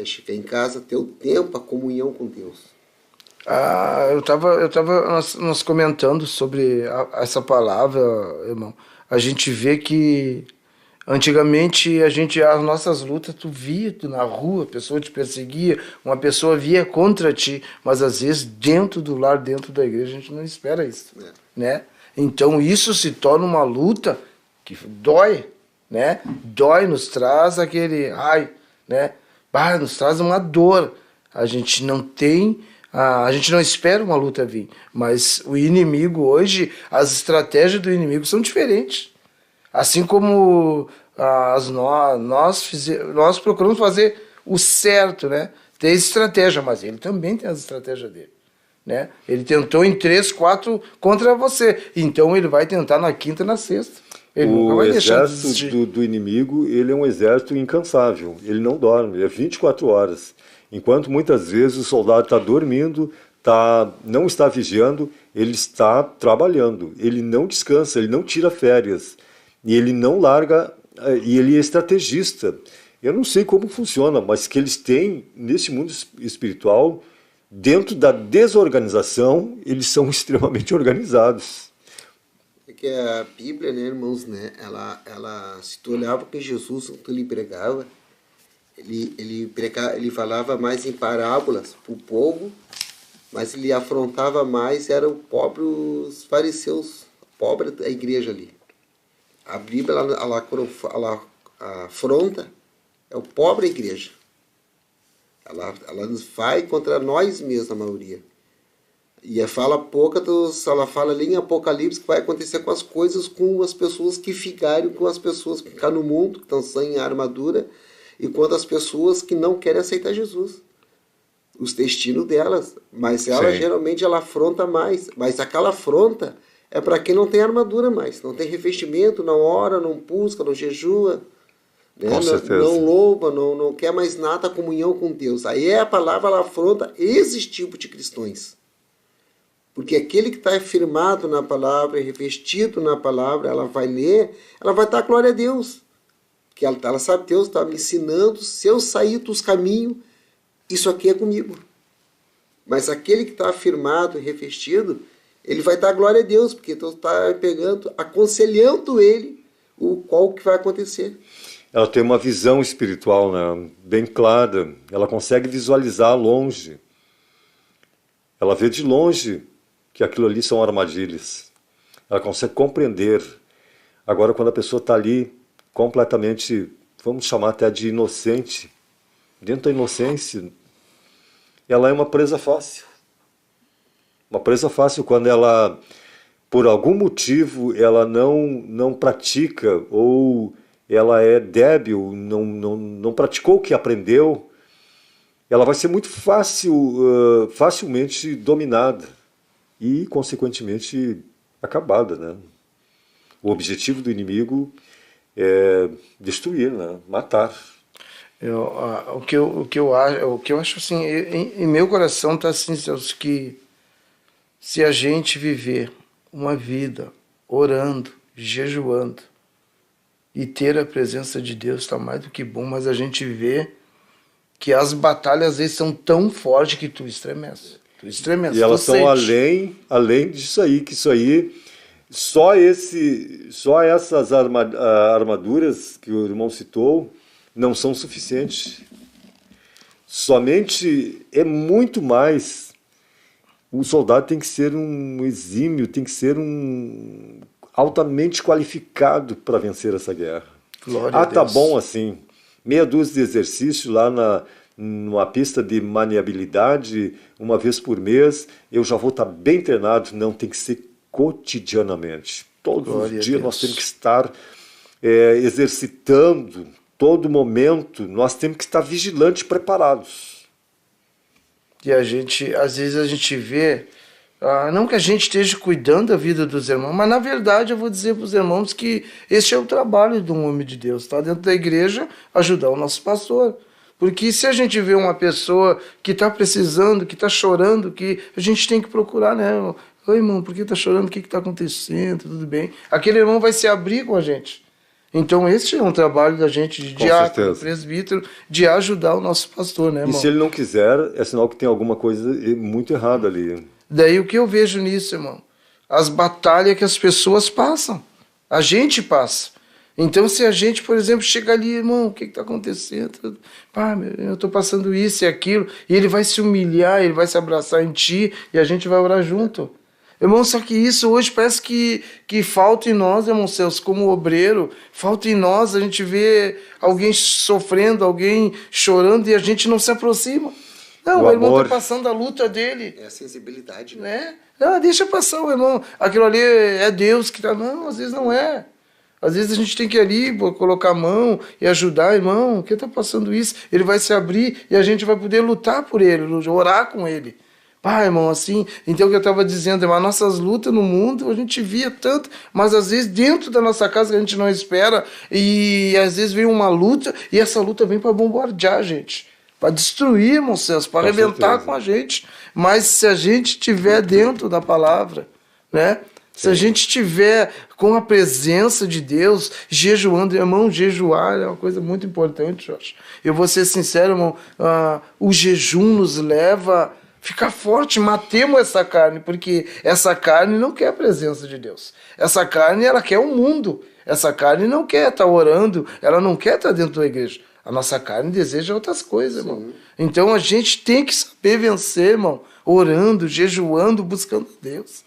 S4: Chegar em casa, ter o tempo, a comunhão com Deus.
S3: Nós comentando sobre essa palavra, irmão. A gente vê que antigamente as nossas lutas, tu na rua, a pessoa te perseguia, uma pessoa via contra ti, mas às vezes dentro do lar, dentro da igreja, a gente não espera isso, né? Então isso se torna uma luta que dói, né? Dói, nos traz aquele, né? Nos traz uma dor. A gente não espera uma luta vir, mas o inimigo hoje, as estratégias do inimigo são diferentes. Assim como nós procuramos fazer o certo, né? Tem estratégia, mas ele também tem as estratégias dele, né? Ele tentou em 3, 4 contra você, então ele vai tentar na quinta e na sexta. Ele nunca vai deixar de desistir.
S2: O exército do inimigo, ele é um exército incansável, ele não dorme, é 24 horas. Enquanto muitas vezes o soldado está dormindo, não está vigiando, ele está trabalhando, ele não descansa, ele não tira férias. E ele não larga, e ele é estrategista. Eu não sei como funciona, mas que eles têm, nesse mundo espiritual, dentro da desorganização, eles são extremamente organizados.
S4: É que a Bíblia, né, irmãos, né, se tu olhava que Jesus, quando ele pregava, ele falava mais em parábolas para o povo, mas ele afrontava mais, eram os fariseus, pobre da igreja ali. A Bíblia, ela afronta o pobre igreja. Ela nos vai contra nós mesmos, a maioria. E ela fala ali em Apocalipse que vai acontecer com as coisas, com as pessoas que ficarem, com as pessoas que ficam no mundo, que estão sem armadura, e quanto as pessoas que não querem aceitar Jesus. Os destinos delas. Mas ela geralmente afronta mais. Mas aquela afronta é para quem não tem armadura mais, não tem revestimento, não ora, não busca, não jejua, né? não louva, não quer mais nada, comunhão com Deus. Aí a palavra ela afronta esses tipos de cristãos. Porque aquele que está firmado na palavra, revestido na palavra, ela vai ler, ela vai dar glória a Deus. Porque ela sabe, Deus está me ensinando, se eu sair dos caminhos, isso aqui é comigo. Mas aquele que está firmado e revestido, ele vai dar glória a Deus, porque Deus está aconselhando ele qual que vai acontecer.
S2: Ela tem uma visão espiritual, né, bem clara. Ela consegue visualizar longe. Ela vê de longe que aquilo ali são armadilhas. Ela consegue compreender. Agora, quando a pessoa está ali completamente, vamos chamar até de inocente, dentro da inocência, ela é uma presa fácil. Uma presa fácil quando ela, por algum motivo, ela não pratica, ou ela é débil, não praticou o que aprendeu, ela vai ser muito facilmente dominada e, consequentemente, acabada, né? O objetivo do inimigo é destruir, né? Matar.
S3: O que eu acho assim, em meu coração está assim, que se a gente viver uma vida orando, jejuando e ter a presença de Deus, está mais do que bom, mas a gente vê que as batalhas às vezes são tão fortes que tu estremece.
S2: E elas são além disso aí, que isso aí, só essas armaduras que o irmão citou não são suficientes. Somente é muito mais. O soldado tem que ser um exímio, tem que ser um altamente qualificado para vencer essa guerra.
S3: Glória a Deus.
S2: Tá bom assim. Meia dúzia de exercícios lá numa pista de maniabilidade, uma vez por mês, eu já vou estar bem treinado. Não, tem que ser cotidianamente. Todos os dias nós temos que estar exercitando, todo momento, nós temos que estar vigilantes, preparados.
S3: E às vezes a gente vê, não que a gente esteja cuidando da vida dos irmãos, mas na verdade eu vou dizer para os irmãos que este é o trabalho de um homem de Deus, estar dentro da igreja, ajudar o nosso pastor. Porque se a gente vê uma pessoa que está precisando, que está chorando, que a gente tem que procurar, né? Oi, irmão, por que está chorando? O que está acontecendo? Tudo bem? Aquele irmão vai se abrir com a gente. Então esse é um trabalho da gente, de diácono,
S2: certeza.
S3: presbítero, de ajudar o nosso pastor, né,
S2: E
S3: irmão?
S2: se ele não quiser, é sinal que tem alguma coisa muito errada ali.
S3: Daí o que eu vejo nisso, irmão? As batalhas que as pessoas passam. A gente passa. Então, se a gente, por exemplo, chega ali, irmão, o que está acontecendo? Pá, eu estou passando isso e aquilo. E ele vai se humilhar, ele vai se abraçar em ti e a gente vai orar junto. Irmão, só que isso hoje parece que falta em nós, irmão Celso, como obreiro. Falta em nós, a gente vê alguém sofrendo, alguém chorando e a gente não se aproxima. Não, o irmão está passando a luta dele.
S4: É a sensibilidade,
S3: Né? Não, deixa passar o irmão. Aquilo ali é Deus que está... Não, às vezes não é. Às vezes a gente tem que ir ali, colocar a mão e ajudar, irmão. O que está passando isso? Ele vai se abrir e a gente vai poder lutar por ele, orar com ele. Pá, irmão, assim... Então o que eu estava dizendo, irmão, nossas lutas no mundo, a gente via tanto, mas às vezes dentro da nossa casa a gente não espera e às vezes vem uma luta e essa luta vem para bombardear a gente. Para destruir, irmão Celso, para arrebentar com a gente. Mas se a gente estiver dentro da palavra, né? Se a gente estiver com a presença de Deus, jejuando, irmão, jejuar é uma coisa muito importante, Jorge. Eu vou ser sincero, irmão, o jejum nos leva a ficar forte, matemos essa carne, porque essa carne não quer a presença de Deus. Essa carne, ela quer o mundo. Essa carne não quer estar orando, ela não quer estar dentro da igreja. A nossa carne deseja outras coisas, irmão. Então a gente tem que saber vencer, irmão, orando, jejuando, buscando a Deus.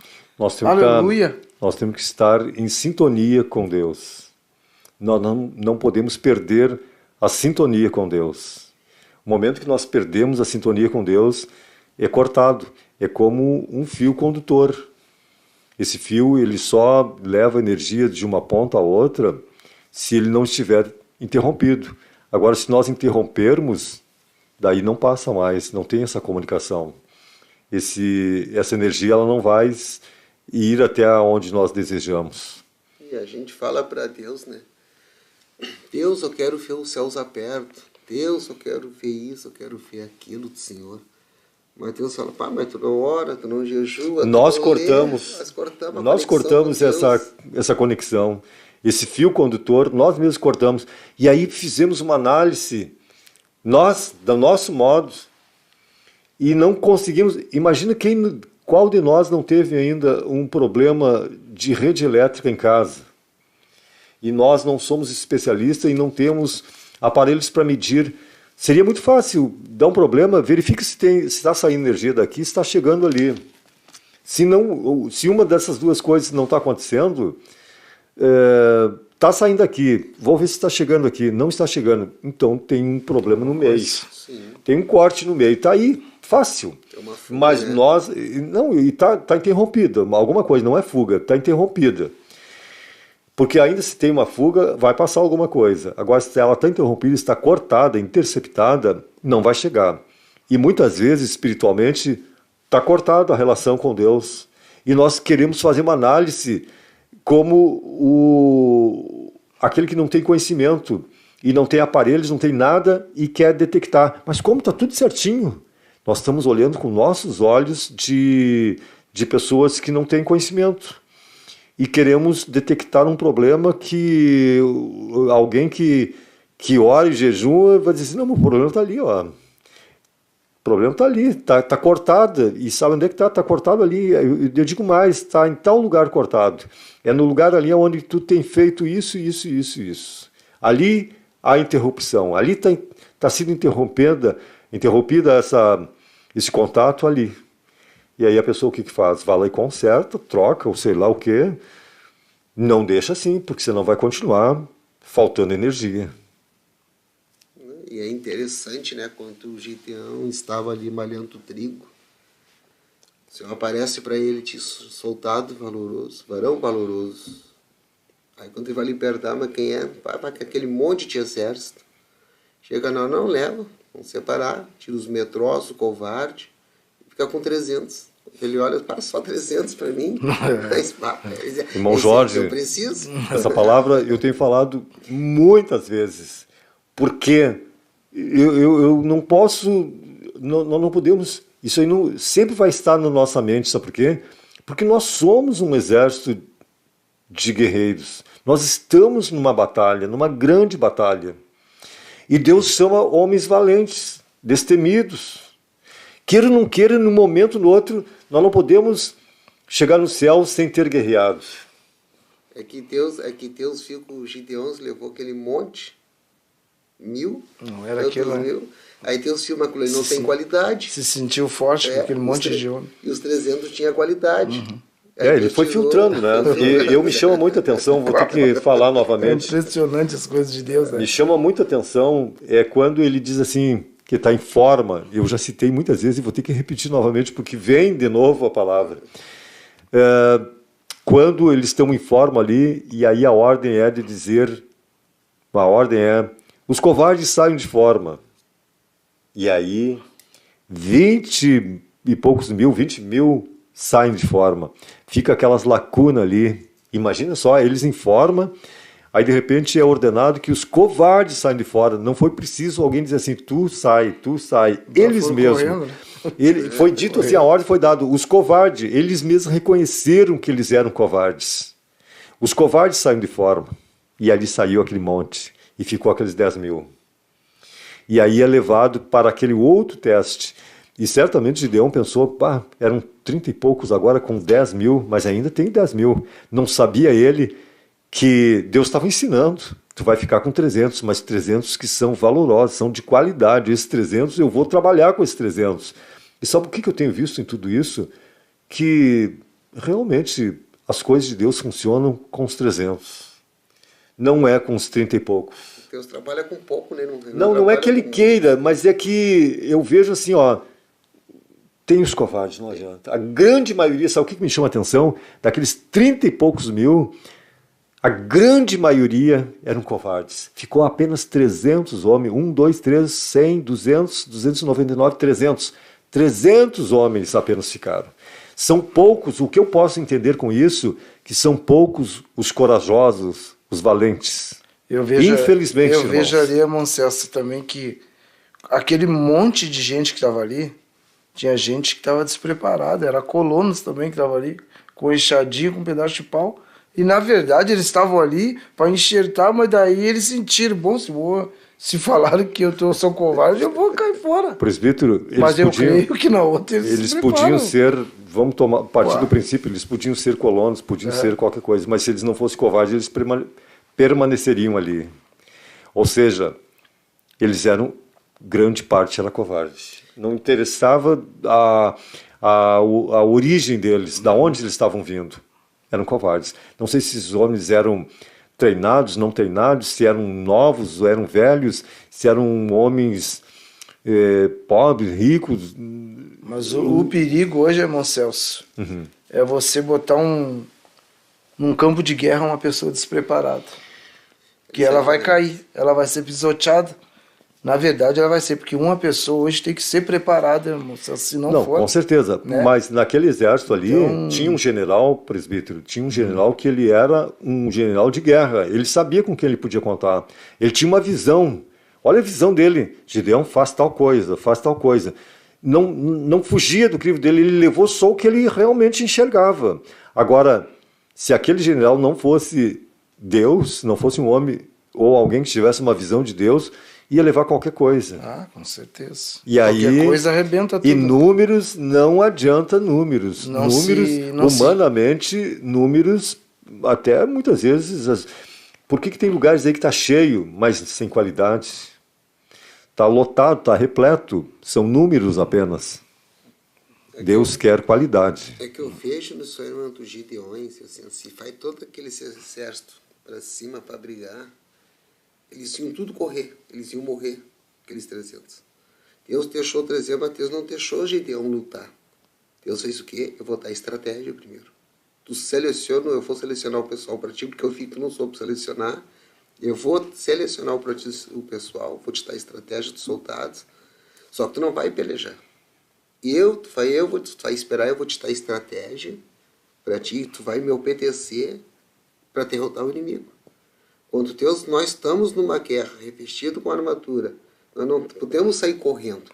S3: Aleluia.
S2: Nós temos que estar em sintonia com Deus. Nós não podemos perder a sintonia com Deus. O momento que nós perdemos a sintonia com Deus é cortado. É como um fio condutor. Esse fio ele só leva energia de uma ponta a outra se ele não estiver interrompido. Agora, se nós interrompermos, daí não passa mais, não tem essa comunicação. Essa energia ela não vai ir até onde nós desejamos.
S4: E a gente fala para Deus, né? Deus, eu quero ver os céus abertos. Deus, eu quero ver isso, eu quero ver aquilo do Senhor. Mas Deus fala, pá, mas tu não ora, tu não jejua,
S2: Nós
S4: tu não
S2: cortamos,
S4: lê.
S2: nós cortamos essa conexão. Esse fio condutor, nós mesmos cortamos. E aí fizemos uma análise, nós, do nosso modo, e não conseguimos... Imagina qual de nós não teve ainda um problema de rede elétrica em casa. E nós não somos especialistas e não temos aparelhos para medir. Seria muito fácil dar um problema, verifique se está saindo energia daqui, se está chegando ali. Se uma dessas duas coisas não está acontecendo... Está saindo aqui, vou ver se está chegando aqui, não está chegando, então tem um problema no meio, tem um corte no meio, está aí, fácil, fuga, mas né? Nós, não, e está interrompida, alguma coisa, não é fuga, está interrompida, porque ainda se tem uma fuga, vai passar alguma coisa, agora se ela está interrompida, está cortada, interceptada, não vai chegar, e muitas vezes espiritualmente está cortada a relação com Deus, e nós queremos fazer uma análise como aquele que não tem conhecimento e não tem aparelhos, não tem nada e quer detectar. Mas como está tudo certinho, nós estamos olhando com nossos olhos de pessoas que não têm conhecimento e queremos detectar um problema que alguém que ora e jejua vai dizer, não, o problema está ali, ó. O problema está ali, está cortado, e sabe onde é que está? Está cortado ali, eu digo mais, está em tal lugar cortado. É no lugar ali onde tu tem feito isso. Ali há interrupção, ali está sendo interrompida esse contato ali. E aí a pessoa o que faz? Vai lá e conserta, troca, ou sei lá o quê. Não deixa assim, porque senão vai continuar faltando energia.
S4: E é interessante, né, quando o Gideão estava ali malhando o trigo, o Senhor aparece para ele, te soldado valoroso, varão valoroso. Aí quando ele vai libertar, mas quem é? Vai aquele monte de exército. Chega, não leva, vamos separar, tira os medrosos, o covarde, fica com 300. Ele olha, só 300 para mim.
S2: Irmão Jorge,
S4: eu preciso.
S2: Essa palavra eu tenho falado muitas vezes, porque eu não posso, não podemos, isso aí sempre vai estar na nossa mente, sabe por quê? Porque nós somos um exército de guerreiros. Nós estamos numa batalha, numa grande batalha. E Deus chama homens valentes, destemidos. Queira ou não queira, num momento ou no outro, nós não podemos chegar no céu sem ter guerreado.
S4: É que Deus viu que o Gideão levou aquele monte, 1000,
S3: não era aquilo, né?
S4: 1000. Aí Deus viu uma coisa, não tem qualidade.
S3: Se sentiu forte com aquele monte de homem.
S4: E os 300 tinha qualidade.
S2: Ele foi filtrando, né? E eu me chama muita atenção, vou ter que falar novamente.
S3: É impressionante as coisas de Deus, né?
S2: Me chama muita atenção quando ele diz assim, que está em forma. Eu já citei muitas vezes e vou ter que repetir novamente, porque vem de novo a palavra. Quando eles estão em forma ali, e aí a ordem é de dizer, os covardes saiam de forma. E aí, 20 e poucos mil, 20 mil saem de forma. Fica aquelas lacunas ali. Imagina só, eles em forma, aí de repente é ordenado que os covardes saem de fora. Não foi preciso alguém dizer assim, tu sai. Eles mesmos. Foi dito assim, a ordem foi dada. Os covardes, eles mesmos reconheceram que eles eram covardes. Os covardes saem de forma. E ali saiu aquele monte. E ficou aqueles 10 mil. E aí é levado para aquele outro teste. E certamente Gideão pensou, eram 30 e poucos agora com 10 mil, mas ainda tem 10 mil. Não sabia ele que Deus estava ensinando. Tu vai ficar com 300, mas 300 que são valorosos, são de qualidade. Esses 300, eu vou trabalhar com esses 300. E sabe o que eu tenho visto em tudo isso? Que realmente as coisas de Deus funcionam com os 300. Não é com os 30 e poucos.
S4: Deus trabalha com pouco, né?
S2: Não é que ele queira, mas é que eu vejo assim, tem os covardes, não adianta. A grande maioria, sabe o que me chama a atenção? Daqueles 30 e poucos mil, a grande maioria eram covardes. Ficou apenas 300 homens, 1, 2, 3, 100, 200, 299, 300. 300 homens apenas ficaram. São poucos, o que eu posso entender com isso, que são poucos os corajosos, os valentes. Infelizmente,
S3: eu vejo ali, irmão Celso, também que aquele monte de gente que estava ali, tinha gente que estava despreparada, era colonos também que estavam ali, com enxadinha, com um pedaço de pau, e na verdade eles estavam ali para enxertar, mas daí eles sentiram, se falaram que eu sou covarde, eu vou cair fora.
S2: Presbítero,
S3: mas eu creio que na outra
S2: eles podiam ser, vamos partir do princípio, eles podiam ser colonos, podiam ser qualquer coisa, mas se eles não fossem covardes, eles permaneceriam ali. Ou seja, eles eram, grande parte era covarde. Não interessava a origem deles, da onde eles estavam vindo. Eram covardes. Não sei se esses homens eram treinados, não treinados, se eram novos, eram velhos, se eram homens pobres, ricos.
S3: Mas o perigo hoje, irmão Celso, é você botar num campo de guerra uma pessoa despreparada. Que ela vai cair, ela vai ser pisoteada. Na verdade, ela vai ser, porque uma pessoa hoje tem que ser preparada, irmão, se não for.
S2: Com certeza, né? Mas naquele exército ali, tinha um general, presbítero, que ele era um general de guerra, ele sabia com quem ele podia contar, ele tinha uma visão, olha a visão dele, Gideão faz tal coisa, não fugia do crivo dele, ele levou só o que ele realmente enxergava. Agora, se aquele general não fosse Deus, não fosse um homem ou alguém que tivesse uma visão de Deus, ia levar qualquer coisa.
S3: Com certeza.
S2: E qualquer
S3: aí, coisa arrebenta tudo.
S2: E números, não adianta números. Humanamente, números, até muitas vezes... Por que tem lugares aí que está cheio, mas sem qualidade? Está lotado, está repleto. São números apenas. Deus quer qualidade.
S4: É que eu vejo no sonho dos Gideões, assim, se faz todo aquele exército para cima para brigar, eles iam tudo correr, eles iam morrer, aqueles 300. Deus deixou 300, mas Deus não deixou Gideão lutar. Deus fez o quê? Eu vou dar estratégia primeiro. Tu seleciona, eu vou selecionar o pessoal para ti, porque eu vi que tu não soube selecionar. Eu vou selecionar o pessoal, vou te dar estratégia dos soldados, só que tu não vai pelejar. Tu vai esperar, eu vou te dar estratégia para ti, tu vai me obedecer para derrotar o inimigo. Quando nós estamos numa guerra, revestido com armadura, nós não podemos sair correndo.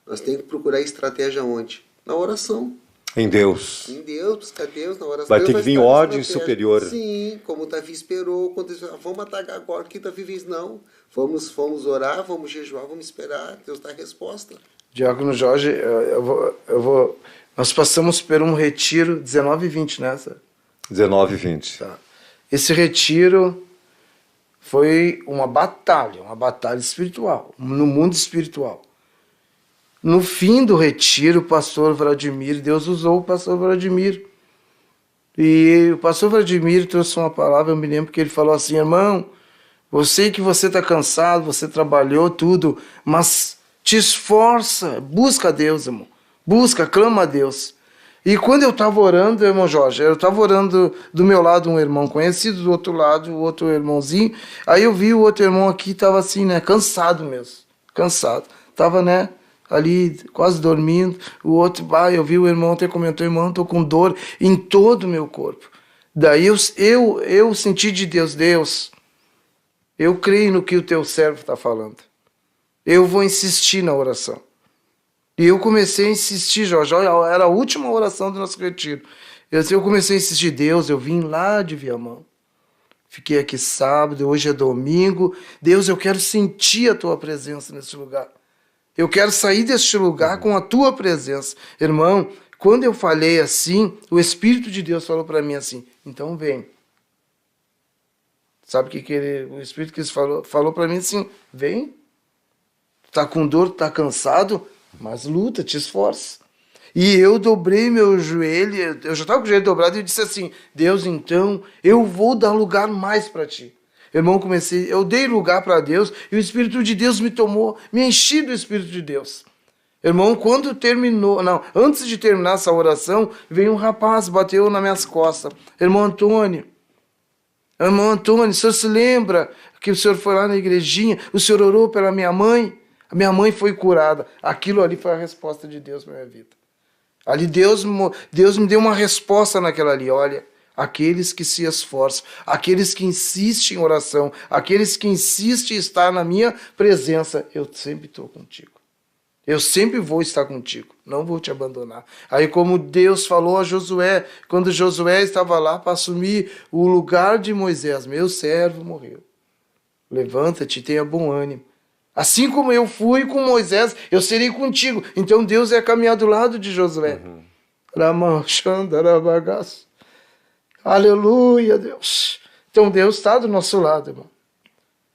S4: Nós temos que procurar estratégia onde? Na oração.
S2: Em Deus.
S4: Em Deus, buscar Deus na oração.
S2: Vai
S4: Deus
S2: ter que vir
S4: estar
S2: ordem
S4: estratégia.
S2: superior.
S4: Sim, como Davi esperou. Quando ele disse, vamos atacar agora, que Davi fez não. Vamos orar, vamos jejuar, vamos esperar. Deus dá a resposta.
S3: Diácono Jorge, nós passamos por um retiro 19 e 20, né?
S2: 19 e 20.
S3: Tá. Esse retiro foi uma batalha espiritual, no mundo espiritual. No fim do retiro, o pastor Vladimir, Deus usou o pastor Vladimir. E o pastor Vladimir trouxe uma palavra, eu me lembro que ele falou assim, irmão, eu sei que você está cansado, você trabalhou tudo, mas te esforça, busca a Deus, irmão. Busca, clama a Deus. E quando eu estava orando, irmão Jorge, eu estava orando do meu lado um irmão conhecido, do outro lado o outro irmãozinho. Aí eu vi o outro irmão aqui, estava assim, né, cansado mesmo, cansado. Estava, né, ali quase dormindo. O outro, eu vi o irmão, até comentou, irmão, estou com dor em todo o meu corpo. Daí eu senti de Deus, eu creio no que o teu servo está falando. Eu vou insistir na oração. E eu comecei a insistir, Jorge, era a última oração do nosso retiro. Eu comecei a insistir, Deus, eu vim lá de Viamão. Fiquei aqui sábado, hoje é domingo. Deus, eu quero sentir a tua presença nesse lugar. Eu quero sair deste lugar com a tua presença. Irmão, quando eu falei assim, o Espírito de Deus falou para mim assim, então vem. Sabe o que o Espírito que falou para mim assim, vem. Tá com dor, tá cansado, mas luta, te esforça. E eu dobrei meu joelho, eu já estava com o joelho dobrado e eu disse assim, Deus, então, eu vou dar lugar mais para ti. Irmão, eu dei lugar para Deus e o Espírito de Deus me tomou, me enchi do Espírito de Deus. Irmão, antes de terminar essa oração, veio um rapaz, bateu nas minhas costas. Irmão Antônio, o senhor se lembra que o senhor foi lá na igrejinha, o senhor orou pela minha mãe? A minha mãe foi curada. Aquilo ali foi a resposta de Deus para minha vida. Ali Deus me deu uma resposta naquela ali. Olha, aqueles que se esforçam, aqueles que insistem em oração, aqueles que insistem em estar na minha presença, eu sempre estou contigo. Eu sempre vou estar contigo, não vou te abandonar. Aí como Deus falou a Josué, quando Josué estava lá para assumir o lugar de Moisés, meu servo morreu. Levanta-te, tenha bom ânimo. Assim como eu fui com Moisés, eu serei contigo. Então Deus é caminhar do lado de Josué. Aleluia, Deus. Então Deus está do nosso lado, irmão.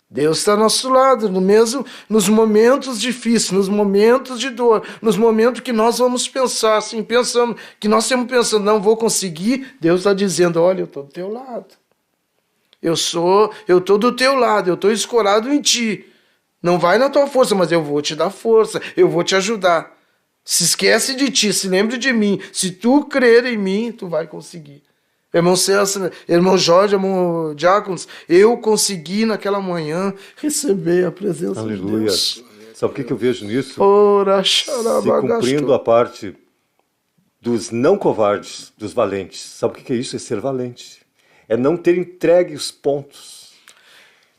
S3: Deus está do nosso lado, nos momentos difíceis, nos momentos de dor, nos momentos que nós vamos pensar, assim, que nós estamos pensando, não vou conseguir, Deus está dizendo, olha, eu estou do teu lado. Eu estou do teu lado, eu estou escorado em ti. Não vai na tua força, mas eu vou te dar força, eu vou te ajudar. Se esquece de ti, se lembre de mim. Se tu crer em mim, tu vai conseguir. Irmão César, irmão Jorge, irmão Diáconos, eu consegui naquela manhã receber a presença de Deus.
S2: Sabe o que eu vejo nisso? Se
S3: Se
S2: cumprindo a parte dos não covardes, dos valentes. Sabe o que é isso? É ser valente. É não ter entregue os pontos.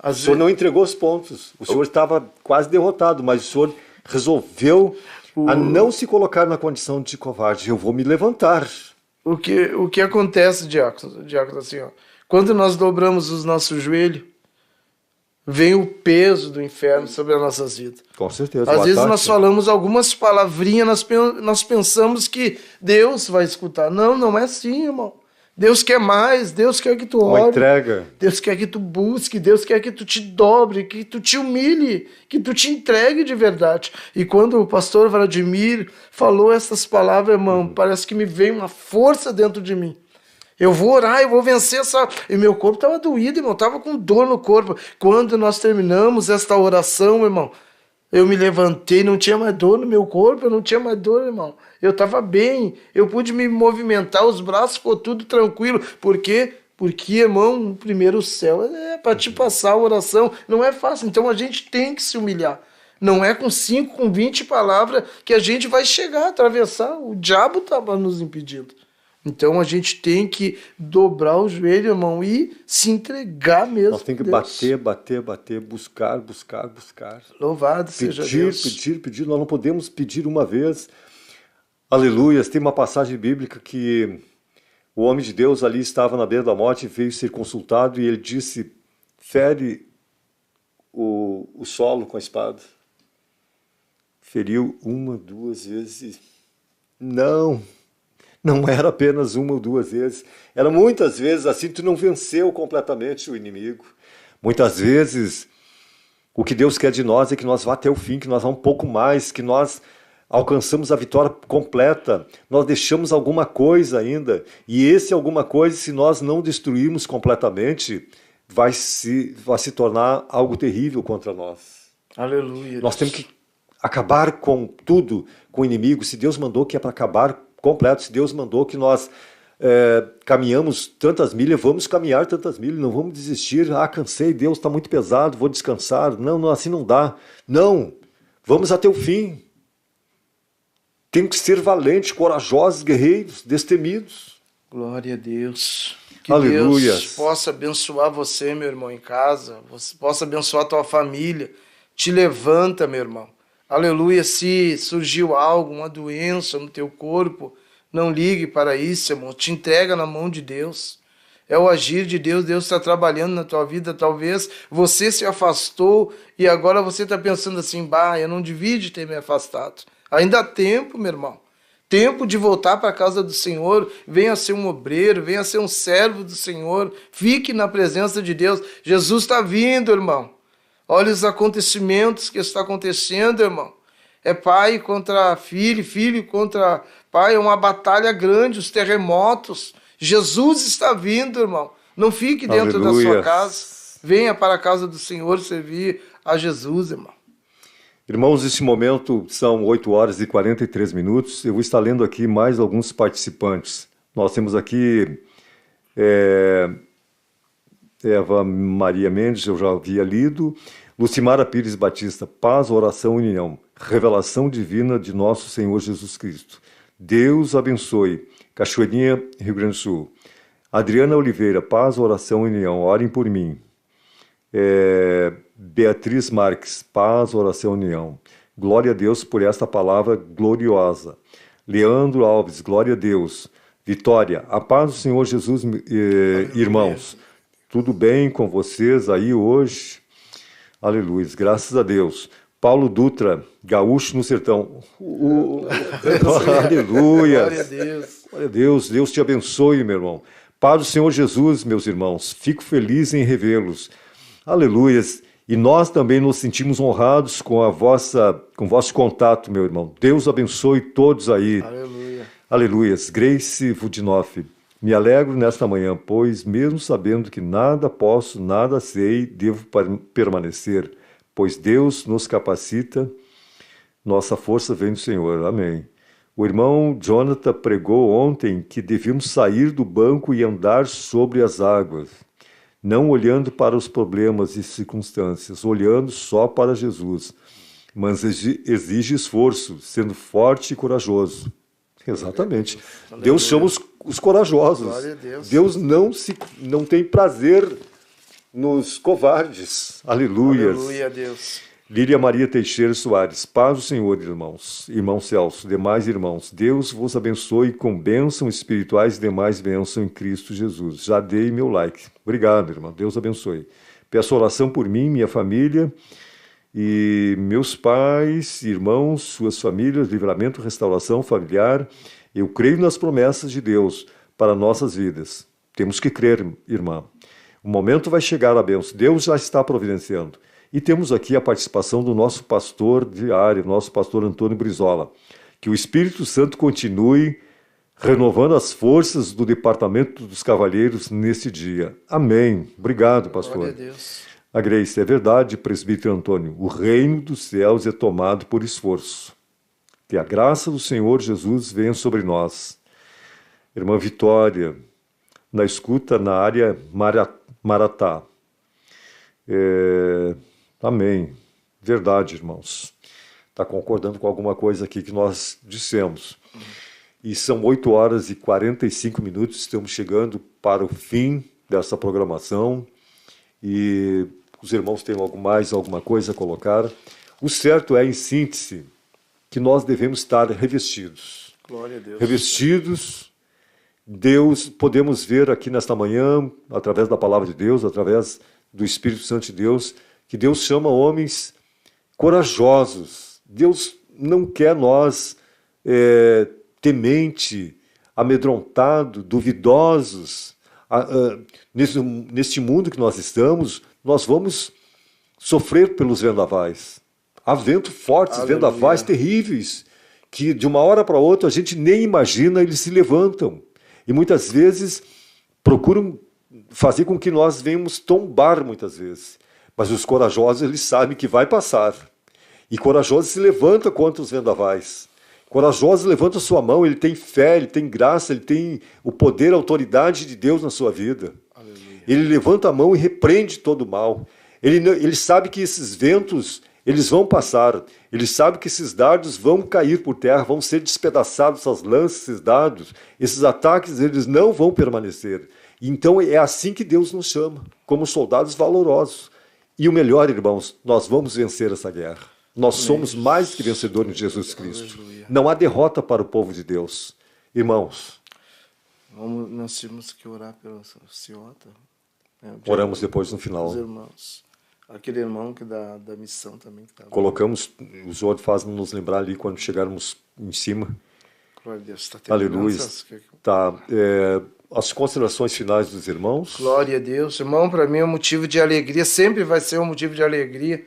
S2: O senhor não entregou os pontos. O senhor estava quase derrotado, mas o senhor resolveu a não se colocar na condição de covarde. Eu vou me levantar.
S3: O que acontece, Diácono, assim, ó, quando nós dobramos os nossos joelhos, vem o peso do inferno sobre as nossas vidas.
S2: Com certeza.
S3: Às vezes nós falamos algumas palavrinhas, nós pensamos que Deus vai escutar. Não é assim, irmão. Deus quer mais, Deus quer que tu ore.
S2: Uma entrega.
S3: Deus quer que tu busque, Deus quer que tu te dobre, que tu te humilhe, que tu te entregue de verdade. E quando o pastor Vladimir falou essas palavras, irmão, parece que me veio uma força dentro de mim. Eu vou orar, eu vou vencer essa... E meu corpo estava doído, irmão, estava com dor no corpo. Quando nós terminamos esta oração, irmão, eu me levantei, não tinha mais dor no meu corpo, eu não tinha mais dor, irmão. Eu estava bem, eu pude me movimentar, os braços ficou tudo tranquilo. Por quê? Porque, irmão, o primeiro céu é para te passar a oração. Não é fácil, então a gente tem que se humilhar. Não é com 5, com 20 palavras que a gente vai chegar, atravessar. O diabo estava nos impedindo. Então a gente tem que dobrar o joelho, irmão, e se entregar mesmo.
S2: Nós temos que bater, buscar.
S3: Louvado seja Deus.
S2: Pedir. Nós não podemos pedir uma vez. Aleluias. Tem uma passagem bíblica que o homem de Deus ali estava na beira da morte e veio ser consultado e ele disse, fere o solo com a espada. Feriu uma, duas vezes. Não era apenas uma ou duas vezes. Era muitas vezes assim, tu não venceu completamente o inimigo. Muitas vezes, o que Deus quer de nós é que nós vá até o fim, que nós vá um pouco mais, que nós alcançamos a vitória completa. Nós deixamos alguma coisa ainda. E esse alguma coisa, se nós não destruirmos completamente, vai se tornar algo terrível contra nós.
S3: Aleluia.
S2: Nós temos que acabar com tudo, com o inimigo. Se Deus mandou que é para acabar completo, se Deus mandou que nós caminhamos tantas milhas, vamos caminhar tantas milhas, não vamos desistir. Cansei, Deus está muito pesado, vou descansar. Não, assim não dá. Não, vamos até o fim. Temos que ser valentes, corajosos, guerreiros, destemidos.
S3: Glória a Deus. Que
S2: Aleluia.
S3: Deus possa abençoar você, meu irmão, em casa. Você possa abençoar a tua família. Te levanta, meu irmão. Aleluia. Se surgiu algo, uma doença no teu corpo, não ligue para isso, irmão. Te entrega na mão de Deus. É o agir de Deus. Deus está trabalhando na tua vida. Talvez você se afastou e agora você está pensando assim, eu não devia de ter me afastado. Ainda há tempo, meu irmão. Tempo de voltar para a casa do Senhor. Venha ser um obreiro, venha ser um servo do Senhor. Fique na presença de Deus. Jesus está vindo, irmão. Olha os acontecimentos que está acontecendo, irmão. É pai contra filho, filho contra pai. É uma batalha grande, os terremotos. Jesus está vindo, irmão. Não fique dentro da sua casa. Venha para a casa do Senhor servir a Jesus, irmão.
S2: Irmãos, nesse momento são 8 horas e 43 minutos. Eu vou estar lendo aqui mais alguns participantes. Nós temos aqui Eva Maria Mendes, eu já havia lido. Lucimara Pires Batista, paz, oração e união. Revelação divina de nosso Senhor Jesus Cristo. Deus abençoe. Cachoeirinha, Rio Grande do Sul. Adriana Oliveira, paz, oração e união. Orem por mim. Beatriz Marques, paz, oração, união. Glória a Deus por esta palavra gloriosa. Leandro Alves, glória a Deus. Vitória, a paz do Senhor Jesus, irmãos. Tudo bem com vocês aí hoje? Aleluia, graças a Deus. Paulo Dutra, gaúcho no sertão. Aleluia.
S3: Glória a Deus.
S2: Glória a Deus, Deus te abençoe, meu irmão. Paz do Senhor Jesus, meus irmãos. Fico feliz em revê-los. Aleluias. E nós também nos sentimos honrados com o vosso contato, meu irmão. Deus abençoe todos aí.
S3: Aleluia.
S2: Aleluias. Grace Vudinoff. Me alegro nesta manhã, pois mesmo sabendo que nada posso, nada sei, devo permanecer, pois Deus nos capacita, nossa força vem do Senhor. Amém. O irmão Jonathan pregou ontem que devíamos sair do banco e andar sobre as águas, não olhando para os problemas e circunstâncias, olhando só para Jesus, mas exige esforço, sendo forte e corajoso. Exatamente. Deus chama os corajosos.
S3: Glória a Deus.
S2: Deus não tem prazer nos covardes. Aleluias.
S3: Aleluia a Deus.
S2: Líria Maria Teixeira Soares. Paz do Senhor, irmãos. Irmão Celso, demais irmãos. Deus vos abençoe com bênçãos espirituais e demais bênçãos em Cristo Jesus. Já dei meu like. Obrigado, irmão. Deus abençoe. Peço oração por mim, minha família e meus pais, irmãos, suas famílias, livramento, restauração familiar. Eu creio nas promessas de Deus para nossas vidas. Temos que crer, irmã. O momento vai chegar a bênção. Deus já está providenciando. E temos aqui a participação do nosso pastor diário, nosso pastor Antônio Brizola. Que o Espírito Santo continue renovando as forças do Departamento dos Cavalheiros nesse dia. Amém. Obrigado, pastor.
S3: Glória a Deus.
S2: A Grace, é verdade, presbítero Antônio, o reino dos céus é tomado por esforço. Que a graça do Senhor Jesus venha sobre nós. Irmã Vitória, na escuta na área Maratá. Amém. Verdade, irmãos. Está concordando com alguma coisa aqui que nós dissemos. E são 8 horas e 45 minutos, estamos chegando para o fim dessa programação. E os irmãos têm mais alguma coisa a colocar. O certo é, em síntese, que nós devemos estar revestidos.
S3: Glória a Deus.
S2: Revestidos, Deus, podemos ver aqui nesta manhã, através da palavra de Deus, através do Espírito Santo de Deus, que Deus chama homens corajosos. Deus não quer nós temente, amedrontado, duvidosos. Neste mundo que nós estamos, nós vamos sofrer pelos vendavais. Há ventos fortes,
S3: Aleluia.
S2: vendavais terríveis, que de uma hora para outra a gente nem imagina, eles se levantam. E muitas vezes procuram fazer com que nós venhamos tombar muitas vezes. Mas os corajosos, eles sabem que vai passar. E corajoso se levanta contra os vendavais. Corajoso levanta sua mão, ele tem fé, ele tem graça, ele tem o poder, a autoridade de Deus na sua vida. Aleluia. Ele levanta a mão e repreende todo o mal. Ele sabe que esses ventos, eles vão passar. Ele sabe que esses dardos vão cair por terra, vão ser despedaçados, essas lanças, esses dardos. Esses ataques, eles não vão permanecer. Então é assim que Deus nos chama, como soldados valorosos. E o melhor, irmãos, nós vamos vencer essa guerra. Nós somos mais que vencedores em Jesus Cristo. Aleluia. Não há derrota para o povo de Deus. Irmãos.
S3: Nós temos que orar pela Ciota.
S2: Oramos depois no final.
S3: Os irmãos. Aquele irmão que da missão também. Que
S2: colocamos, o Senhor faz nos lembrar ali quando chegarmos em cima.
S3: Glória a Deus.
S2: Aleluia. Tá. As considerações finais dos irmãos.
S3: Glória a Deus. Irmão, para mim é um motivo de alegria. Sempre vai ser um motivo de alegria.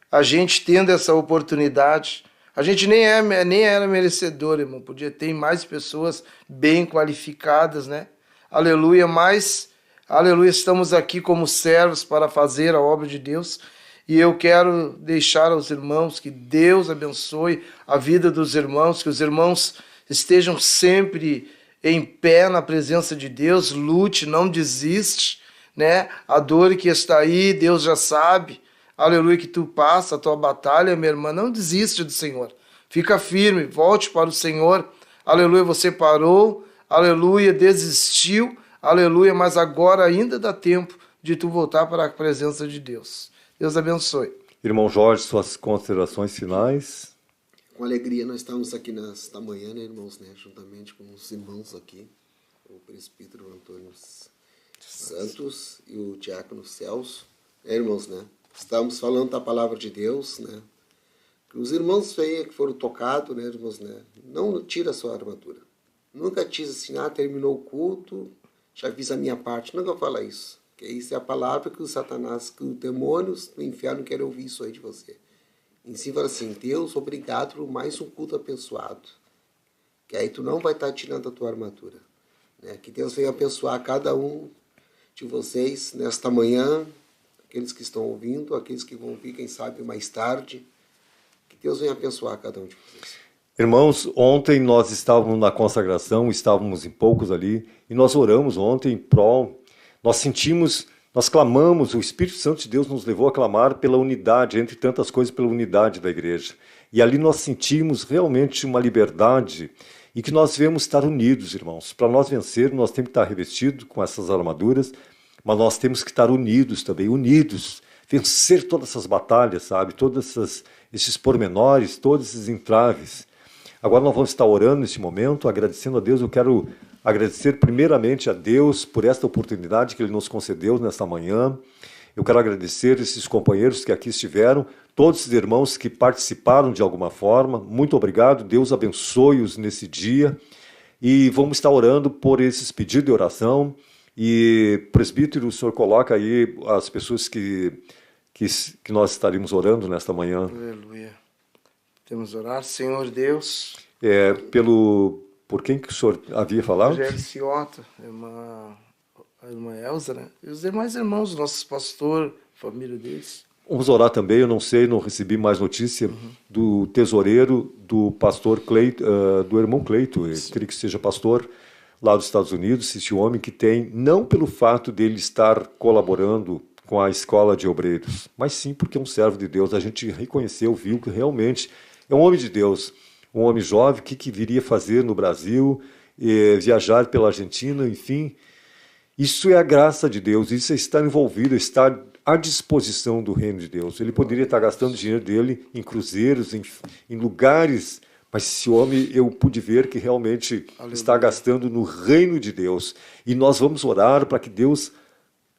S3: A gente tendo essa oportunidade, a gente nem era merecedor, irmão, podia ter mais pessoas bem qualificadas, né? Aleluia, mas, aleluia, estamos aqui como servos para fazer a obra de Deus, e eu quero deixar aos irmãos que Deus abençoe a vida dos irmãos, que os irmãos estejam sempre em pé na presença de Deus, lute, não desiste, né? A dor que está aí, Deus já sabe. Aleluia, que tu passa a tua batalha, minha irmã, não desiste do Senhor. Fica firme, volte para o Senhor. Aleluia, você parou. Aleluia, desistiu. Aleluia, mas agora ainda dá tempo de tu voltar para a presença de Deus. Deus abençoe.
S2: Irmão Jorge, suas considerações finais.
S4: Com alegria nós estamos aqui nesta manhã, né, irmãos, né, juntamente com os irmãos aqui, o presbítero Antônio Santos e o diácono Celso. Irmãos, né? Estamos falando da palavra de Deus, né? Que os irmãos que foram tocados, né, irmãos, né? Não tira a sua armadura. Nunca diz assim, terminou o culto, já fiz a minha parte. Nunca fala isso. Porque isso é a palavra que o Satanás, que os demônios do inferno querem ouvir isso aí de você. Em si fala assim, Deus, obrigado por mais um culto abençoado. Que aí tu não vai estar tirando a tua armadura. Né? Que Deus venha abençoar cada um de vocês nesta manhã, aqueles que estão ouvindo, aqueles que vão ouvir, quem sabe, mais tarde. Que Deus venha abençoar cada um de vocês.
S2: Irmãos, ontem nós estávamos na consagração, estávamos em poucos ali, e nós oramos ontem em prol, nós clamamos, o Espírito Santo de Deus nos levou a clamar pela unidade, entre tantas coisas, pela unidade da igreja. E ali nós sentimos realmente uma liberdade e que nós devemos estar unidos, irmãos. Para nós vencer, nós temos que estar revestidos com essas armaduras, mas nós temos que estar unidos também, unidos, vencer todas essas batalhas, sabe? Todos esses pormenores, todos esses entraves. Agora nós vamos estar orando nesse momento, agradecendo a Deus. Eu quero agradecer primeiramente a Deus por esta oportunidade que Ele nos concedeu nesta manhã. Eu quero agradecer esses companheiros que aqui estiveram, todos os irmãos que participaram de alguma forma. Muito obrigado, Deus abençoe-os nesse dia. E vamos estar orando por esses pedidos de oração. E, presbítero, o senhor coloca aí as pessoas que nós estaremos orando nesta manhã.
S3: Aleluia. Temos orar, Senhor Deus.
S2: Por quem que o senhor havia falado?
S3: Rogério Ciota, a irmã Elza, né? E os demais irmãos, nossos pastores, família deles.
S2: Vamos orar também, eu não sei, não recebi mais notícia do tesoureiro do pastor Cleito, do irmão Cleito, ele queria que seja pastor lá dos Estados Unidos, esse homem que tem, não pelo fato dele estar colaborando com a escola de obreiros, mas sim porque é um servo de Deus. A gente reconheceu, viu que realmente é um homem de Deus, um homem jovem, que viria fazer no Brasil, viajar pela Argentina, enfim. Isso é a graça de Deus, isso é estar envolvido, estar à disposição do reino de Deus. Ele poderia estar gastando o dinheiro dele em cruzeiros, em lugares Mas esse homem eu pude ver que realmente está gastando no reino de Deus. E nós vamos orar para que Deus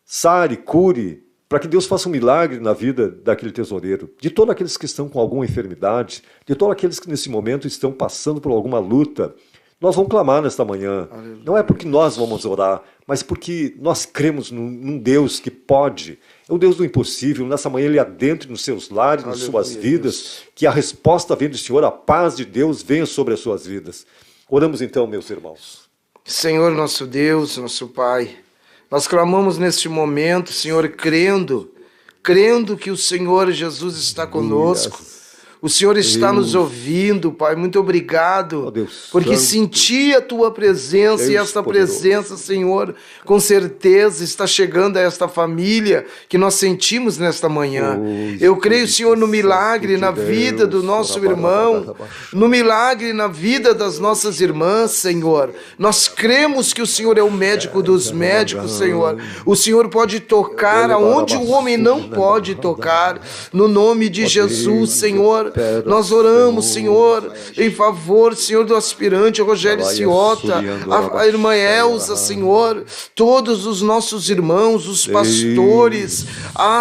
S2: sare, cure, para que Deus faça um milagre na vida daquele tesoureiro, de todos aqueles que estão com alguma enfermidade, de todos aqueles que nesse momento estão passando por alguma luta. Nós vamos clamar nesta manhã. Aleluia. Não é porque nós vamos orar, mas porque nós cremos num Deus que pode. É o Deus do impossível. Nessa manhã Ele adentre nos seus lares, nas suas vidas, Deus. Que a resposta vem do Senhor, a paz de Deus venha sobre as suas vidas. Oramos então, meus irmãos.
S3: Senhor nosso Deus, nosso Pai, nós clamamos neste momento, Senhor, crendo que o Senhor Jesus está conosco. O Senhor está nos ouvindo, Pai. Muito obrigado, porque senti a Tua presença e esta presença, Senhor, com certeza está chegando a esta família que nós sentimos nesta manhã. Eu creio, Senhor, no milagre na vida do nosso irmão, no milagre na vida das nossas irmãs, Senhor. Nós cremos que o Senhor é o médico dos médicos, Senhor. O Senhor pode tocar aonde o homem não pode tocar. No nome de Jesus, Senhor. Nós oramos, Senhor, em favor, Senhor, do aspirante Rogério Ciota, a irmã Elza, Senhor, todos os nossos irmãos, os pastores.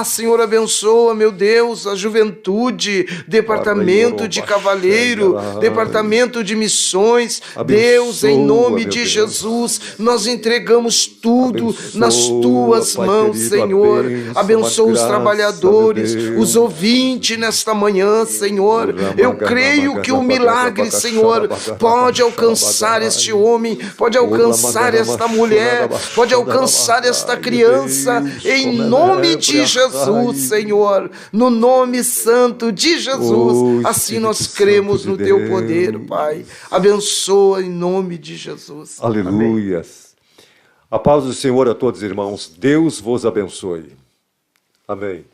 S3: Senhor, abençoa, meu Deus, a juventude, departamento de cavaleiro, departamento de missões. Deus, em nome de Jesus, nós entregamos tudo nas Tuas mãos, Senhor. Abençoa os trabalhadores, os ouvintes nesta manhã, Senhor. Eu creio que o milagre, Senhor, pode alcançar este homem, pode alcançar esta mulher, pode alcançar esta criança, em nome de Jesus, Senhor, no nome santo de Jesus. Assim nós cremos no Teu poder, Pai. Abençoa em nome de Jesus.
S2: Aleluia. A paz do Senhor a todos, irmãos. Deus vos abençoe. Amém.